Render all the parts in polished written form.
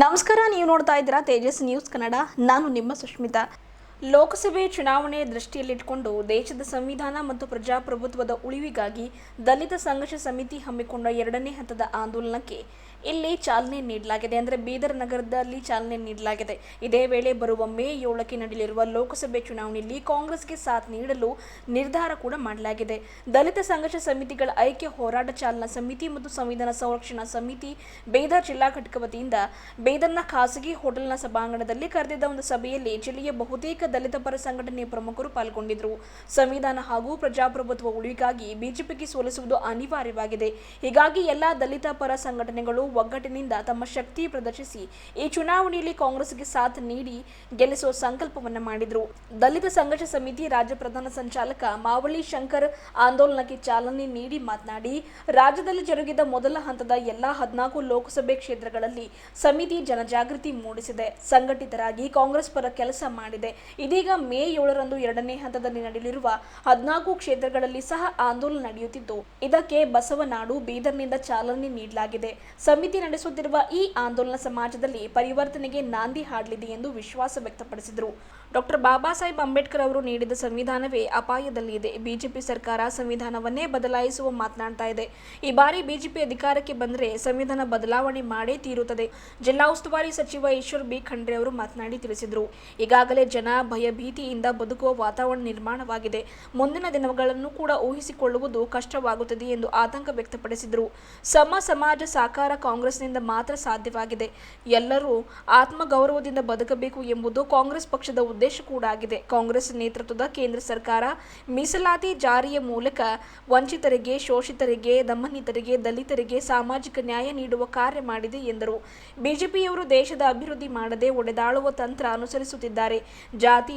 ನಮಸ್ಕಾರ, ನೀವು ನೋಡ್ತಾ ಇದ್ದೀರಾ ತೇಜಸ್ ನ್ಯೂಸ್ ಕನ್ನಡ. ನಾನು ನಿಮ್ಮ ಸುಷ್ಮಿತಾ. ಲೋಕಸಭೆ ಚುನಾವಣೆ ದೃಷ್ಟಿಯಲ್ಲಿಟ್ಟುಕೊಂಡು ದೇಶದ ಸಂವಿಧಾನ ಮತ್ತು ಪ್ರಜಾಪ್ರಭುತ್ವದ ಉಳಿವಿಗಾಗಿ ದಲಿತ ಸಂಘರ್ಷ ಸಮಿತಿ ಹಮ್ಮಿಕೊಂಡ 2ನೇ ಹಂತದ ಆಂದೋಲನಕ್ಕೆ ಇಲ್ಲಿ ಚಾಲನೆ ನೀಡಲಾಗಿದೆ. ಅಂದರೆ ಬೀದರ್ ನಗರದಲ್ಲಿ ಚಾಲನೆ ನೀಡಲಾಗಿದೆ. ಇದೇ ವೇಳೆ ಬರುವ ಮೇ 7ಕ್ಕೆ ನಡೆಯಲಿರುವ ಲೋಕಸಭೆ ಚುನಾವಣೆಯಲ್ಲಿ ಕಾಂಗ್ರೆಸ್ಗೆ ಸಾಥ್ ನೀಡಲು ನಿರ್ಧಾರ ಕೂಡ ಮಾಡಲಾಗಿದೆ. ದಲಿತ ಸಂಘರ್ಷ ಸಮಿತಿಗಳ ಐಕ್ಯ ಹೋರಾಟ ಚಾಲನಾ ಸಮಿತಿ ಮತ್ತು ಸಂವಿಧಾನ ಸಂರಕ್ಷಣಾ ಸಮಿತಿ ಬೀದರ್ ಜಿಲ್ಲಾ ಘಟಕ ವತಿಯಿಂದ ಬೀದರ್ನ ಖಾಸಗಿ ಹೋಟೆಲ್ನ ಸಭಾಂಗಣದಲ್ಲಿ ಕರೆದಿದ್ದ ಒಂದು ಸಭೆಯಲ್ಲಿ ಜಿಲ್ಲೆಯ ಬಹುತೇಕ ದಲಿತ ಪರ ಸಂಘಟನೆಯ ಪ್ರಮುಖರು ಪಾಲ್ಗೊಂಡಿದ್ದರು. ಸಂವಿಧಾನ ಹಾಗೂ ಪ್ರಜಾಪ್ರಭುತ್ವ ಉಳಿವಿಗಾಗಿ ಬಿಜೆಪಿಗೆ ಸೋಲಿಸುವುದು ಅನಿವಾರ್ಯವಾಗಿದೆ. ಹೀಗಾಗಿ ಎಲ್ಲಾ ದಲಿತ ಪರ ಸಂಘಟನೆಗಳು ಒಗ್ಗಟ್ಟಿನಿಂದ ತಮ್ಮ ಶಕ್ತಿ ಪ್ರದರ್ಶಿಸಿ ಈ ಚುನಾವಣೆಯಲ್ಲಿ ಕಾಂಗ್ರೆಸ್ಗೆ ಸಾಥ್ ನೀಡಿ ಗೆಲ್ಲಿಸುವ ಸಂಕಲ್ಪವನ್ನ ಮಾಡಿದ್ರು. ದಲಿತ ಸಂಘರ್ಷ ಸಮಿತಿ ರಾಜ್ಯ ಪ್ರಧಾನ ಸಂಚಾಲಕ ಮಾವಳಿ ಶಂಕರ್ ಆಂದೋಲನಕ್ಕೆ ಚಾಲನೆ ನೀಡಿ ಮಾತನಾಡಿ, ರಾಜ್ಯದಲ್ಲಿ ಜರುಗಿದ ಮೊದಲ ಹಂತದ ಎಲ್ಲಾ 14 ಲೋಕಸಭೆ ಕ್ಷೇತ್ರಗಳಲ್ಲಿ ಸಮಿತಿ ಜನಜಾಗೃತಿ ಮೂಡಿಸಿದೆ, ಸಂಘಟಿತರಾಗಿ ಕಾಂಗ್ರೆಸ್ ಪರ ಕೆಲಸ ಮಾಡಿದೆ. ಇದೀಗ ಮೇ 7ರಂದು 2ನೇ ಹಂತದಲ್ಲಿ ನಡೆಯಲಿರುವ 14 ಕ್ಷೇತ್ರಗಳಲ್ಲಿ ಸಹ ಆಂದೋಲನ ನಡೆಯುತ್ತಿದ್ದು, ಇದಕ್ಕೆ ಬಸವನಾಡು ಬೀದರ್ನಿಂದ ಚಾಲನೆ ನೀಡಲಾಗಿದೆ. ಸಮಿತಿ ನಡೆಸುತ್ತಿರುವ ಈ ಆಂದೋಲನ ಸಮಾಜದಲ್ಲಿ ಪರಿವರ್ತನೆಗೆ ನಾಂದಿ ಹಾಡಲಿದೆ ಎಂದು ವಿಶ್ವಾಸ ವ್ಯಕ್ತಪಡಿಸಿದರು. ಡಾಕ್ಟರ್ ಬಾಬಾ ಸಾಹೇಬ್ ಅಂಬೇಡ್ಕರ್ ಅವರು ನೀಡಿದ ಸಂವಿಧಾನವೇ ಅಪಾಯದಲ್ಲಿ ಇದೆ. ಬಿಜೆಪಿ ಸರ್ಕಾರ ಸಂವಿಧಾನವನ್ನೇ ಬದಲಾಯಿಸುವ ಮಾತನಾಡ್ತಾ ಇದೆ. ಈ ಬಾರಿ ಬಿಜೆಪಿ ಅಧಿಕಾರಕ್ಕೆ ಬಂದರೆ ಸಂವಿಧಾನ ಬದಲಾವಣೆ ಮಾಡೇ ತೀರುತ್ತದೆ. ಜಿಲ್ಲಾ ಉಸ್ತುವಾರಿ ಸಚಿವ ಈಶ್ವರ್ ಬಿ ಖಂಡ್ರೆ ಅವರು ಮಾತನಾಡಿ ತಿಳಿಸಿದರು. ಈಗಾಗಲೇ ಜನ ಭಯಭೀತಿಯಿಂದ ಬದುಕುವ ವಾತಾವರಣ ನಿರ್ಮಾಣವಾಗಿದೆ. ಮುಂದಿನ ದಿನಗಳನ್ನು ಕೂಡ ಊಹಿಸಿಕೊಳ್ಳುವುದು ಕಷ್ಟವಾಗುತ್ತದೆ ಎಂದು ಆತಂಕ ವ್ಯಕ್ತಪಡಿಸಿದರು. ಸಮಾಜ ಸಾಕಾರ ಕಾಂಗ್ರೆಸ್ನಿಂದ ಮಾತ್ರ ಸಾಧ್ಯವಾಗಿದೆ. ಎಲ್ಲರೂ ಆತ್ಮಗೌರವದಿಂದ ಬದುಕಬೇಕು ಎಂಬುದು ಕಾಂಗ್ರೆಸ್ ಪಕ್ಷದ ಉದ್ದೇಶ ಕೂಡ ಆಗಿದೆ. ಕಾಂಗ್ರೆಸ್ ನೇತೃತ್ವದ ಕೇಂದ್ರ ಸರ್ಕಾರ ಮೀಸಲಾತಿ ಜಾರಿಯ ಮೂಲಕ ವಂಚಿತರಿಗೆ, ಶೋಷಿತರಿಗೆ, ದಮನಿತರಿಗೆ, ದಲಿತರಿಗೆ ಸಾಮಾಜಿಕ ನ್ಯಾಯ ನೀಡುವ ಕಾರ್ಯ ಮಾಡಿದೆ ಎಂದರು. ಬಿಜೆಪಿಯವರು ದೇಶದ ಅಭಿವೃದ್ಧಿ ಮಾಡದೆ ಒಡೆದಾಳುವ ತಂತ್ರ ಅನುಸರಿಸುತ್ತಿದ್ದಾರೆ.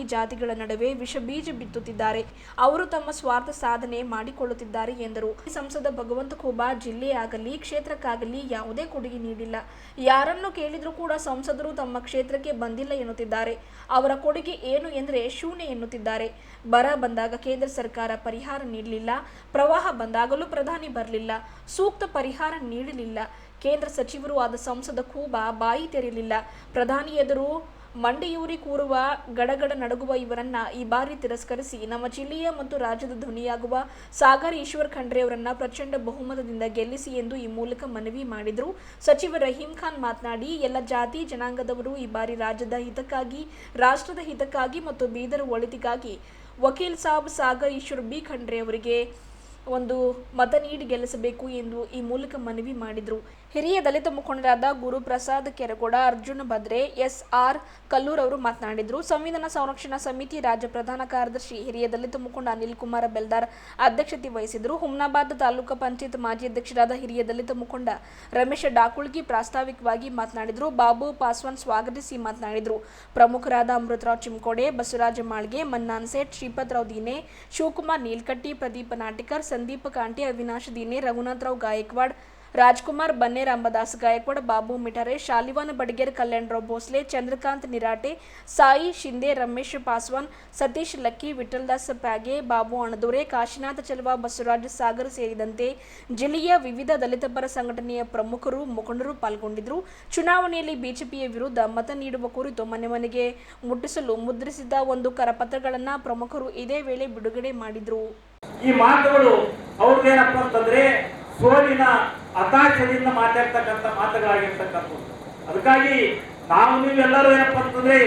ಜಾತಿಗಳ ನಡುವೆ ವಿಷ ಬೀಜ ಬಿತ್ತುತ್ತಿದ್ದಾರೆ. ಅವರು ತಮ್ಮ ಸ್ವಾರ್ಥ ಸಾಧನೆ ಮಾಡಿಕೊಳ್ಳುತ್ತಿದ್ದಾರೆ ಎಂದರು. ಸಂಸದ ಭಗವಂತ ಖೂಬಾ ಜಿಲ್ಲೆ ಆಗಲಿ ಕ್ಷೇತ್ರಕ್ಕಾಗಲಿ ಯಾವುದೇ ಕೊಡುಗೆ ನೀಡಿಲ್ಲ. ಯಾರನ್ನು ಕೇಳಿದ್ರೂ ಕೂಡ ಸಂಸದರು ತಮ್ಮ ಕ್ಷೇತ್ರಕ್ಕೆ ಬಂದಿಲ್ಲ ಎನ್ನುತ್ತಿದ್ದಾರೆ. ಅವರ ಕೊಡುಗೆ ಏನು ಎಂದರೆ ಶೂನ್ಯ ಎನ್ನುತ್ತಿದ್ದಾರೆ. ಬರ ಬಂದಾಗ ಕೇಂದ್ರ ಸರ್ಕಾರ ಪರಿಹಾರ ನೀಡಲಿಲ್ಲ. ಪ್ರವಾಹ ಬಂದಾಗಲೂ ಪ್ರಧಾನಿ ಬರಲಿಲ್ಲ. ಸೂಕ್ತ ಪರಿಹಾರ ನೀಡಲಿಲ್ಲ. ಕೇಂದ್ರ ಸಚಿವರು ಆದ ಸಂಸದ ಖೂಬಾ ಬಾಯಿ ತೆರೆಯಲಿಲ್ಲ. ಪ್ರಧಾನಿ ಎದುರು ಮಂಡಿಯೂರಿ ಕೂರುವ, ಗಡಗಡ ನಡುಗುವ ಇವರನ್ನ ಈ ಬಾರಿ ತಿರಸ್ಕರಿಸಿ ನಮ್ಮ ಜಿಲ್ಲೆಯ ಮತ್ತು ರಾಜ್ಯದ ಧ್ವನಿಯಾಗುವ ಸಾಗರ್ ಈಶ್ವರ್ ಖಂಡ್ರೆ ಅವರನ್ನ ಪ್ರಚಂಡ ಬಹುಮತದಿಂದ ಗೆಲ್ಲಿಸಿ ಎಂದು ಈ ಮೂಲಕ ಮನವಿ ಮಾಡಿದರು. ಸಚಿವ ರಹೀಂ ಖಾನ್ ಮಾತನಾಡಿ, ಎಲ್ಲ ಜಾತಿ ಜನಾಂಗದವರು ಈ ಬಾರಿ ರಾಜ್ಯದ ಹಿತಕ್ಕಾಗಿ, ರಾಷ್ಟ್ರದ ಹಿತಕ್ಕಾಗಿ ಮತ್ತು ಬೀದರ್ ಒಳಿತಿಗಾಗಿ ವಕೀಲ್ ಸಾಬ್ ಸಾಗರ್ ಈಶ್ವರ್ ಬಿ ಖಂಡ್ರೆ ಅವರಿಗೆ ಒಂದು ಮತ ನೀಡಿ ಗೆಲ್ಲಿಸಬೇಕು ಎಂದು ಈ ಮೂಲಕ ಮನವಿ ಮಾಡಿದರು. ಹಿರಿಯ ದಲಿತ ಮುಖಂಡರಾದ ಗುರುಪ್ರಸಾದ್ ಕೆರಗೋಡ, ಅರ್ಜುನ್ ಭದ್ರೆ, ಎಸ್.ಆರ್. ಕಲ್ಲೂರ್ ಅವರು ಮಾತನಾಡಿದರು. ಸಂವಿಧಾನ ಸಂರಕ್ಷಣಾ ಸಮಿತಿ ರಾಜ್ಯ ಪ್ರಧಾನ ಕಾರ್ಯದರ್ಶಿ ಹಿರಿಯ ದಲಿತ ಮುಖಂಡ ಅನಿಲ್ ಕುಮಾರ್ ಬೆಲ್ದಾರ್ ಅಧ್ಯಕ್ಷತೆ ವಹಿಸಿದರು. ಹುಮ್ನಾಬಾದ್ ತಾಲೂಕು ಪಂಚಾಯತ್ ಮಾಜಿ ಅಧ್ಯಕ್ಷರಾದ ಹಿರಿಯ ದಲಿತ ಮುಖಂಡ ರಮೇಶ್ ಡಾಕುಳ್ಗಿ ಪ್ರಾಸ್ತಾವಿಕವಾಗಿ ಮಾತನಾಡಿದರು. ಬಾಬು ಪಾಸ್ವಾನ್ ಸ್ವಾಗತಿಸಿ ಮಾತನಾಡಿದರು. ಪ್ರಮುಖರಾದ ಅಮೃತರಾವ್ ಚಿಮ್ಕೋಡೆ, ಬಸವರಾಜ ಮಾಳ್ಗೆ, ಮನ್ನಾನ್ ಸೇಠ್, ಶ್ರೀಪತರಾವ್ ದೀನೆ, ಶಿವಕುಮಾರ್ ನೀಲ್ಕಟ್ಟಿ, ಪ್ರದೀಪ ನಾಟಿಕರ್, ಸಂದೀಪ ಕಾಂಟಿ, ಅವಿನಾಶ್ ದೀನೆ, ರಘುನಾಥರಾವ್ ಗಾಯಕ್ವಾಡ್, ರಾಜ್ಕುಮಾರ್ ಬನ್ನೆ, ರಾಮದಾಸ್ ಗಾಯಕ್ವಾಡ್, ಬಾಬು ಮಿಠಾರೆ, ಶಾಲಿವಾನ್ ಬಡಗೇರ್, ಕಲ್ಯಾಣರಾವ್ ಭೋಸ್ಲೆ, ಚಂದ್ರಕಾಂತ್ ನಿರಾಟೆ, ಸಾಯಿ ಶಿಂದೆ, ರಮೇಶ್ ಪಾಸ್ವಾನ್, ಸತೀಶ್ ಲಕ್ಕಿ, ವಿಠಲ್ದಾಸ್ ಪ್ಯಾಗೆ, ಬಾಬು ಅಣದೂರೆ, ಕಾಶಿನಾಥ ಚಲವಾ, ಬಸವರಾಜ್ ಸಾಗರ್ ಸೇರಿದಂತೆ ಜಿಲ್ಲೆಯ ವಿವಿಧ ದಲಿತ ಪರ ಸಂಘಟನೆಯ ಪ್ರಮುಖರು, ಮುಖಂಡರು ಪಾಲ್ಗೊಂಡಿದ್ದರು. ಚುನಾವಣೆಯಲ್ಲಿ ಬಿಜೆಪಿಯ ವಿರುದ್ಧ ಮತ ನೀಡುವ ಕುರಿತು ಮನೆ ಮನೆಗೆ ಮುಟ್ಟಿಸಲು ಮುದ್ರಿಸಿದ್ದ ಒಂದು ಕರಪತ್ರಗಳನ್ನು ಪ್ರಮುಖರು ಇದೇ ವೇಳೆ ಬಿಡುಗಡೆ ಮಾಡಿದರು. ಈ ಮಾತುಗಳು ಅವ್ರದ್ದೇನಪ್ಪ ಅಂತಂದ್ರೆ ಸೋಲಿನ ಹತಾಶದಿಂದ ಮಾತಾಡ್ತಕ್ಕಂಥ ಮಾತುಗಳಾಗಿರ್ತಕ್ಕಂಥದ್ದು. ಅದಕ್ಕಾಗಿ ನೀವೆಲ್ಲರೂ ಏನಪ್ಪ ಅಂತಂದ್ರೆ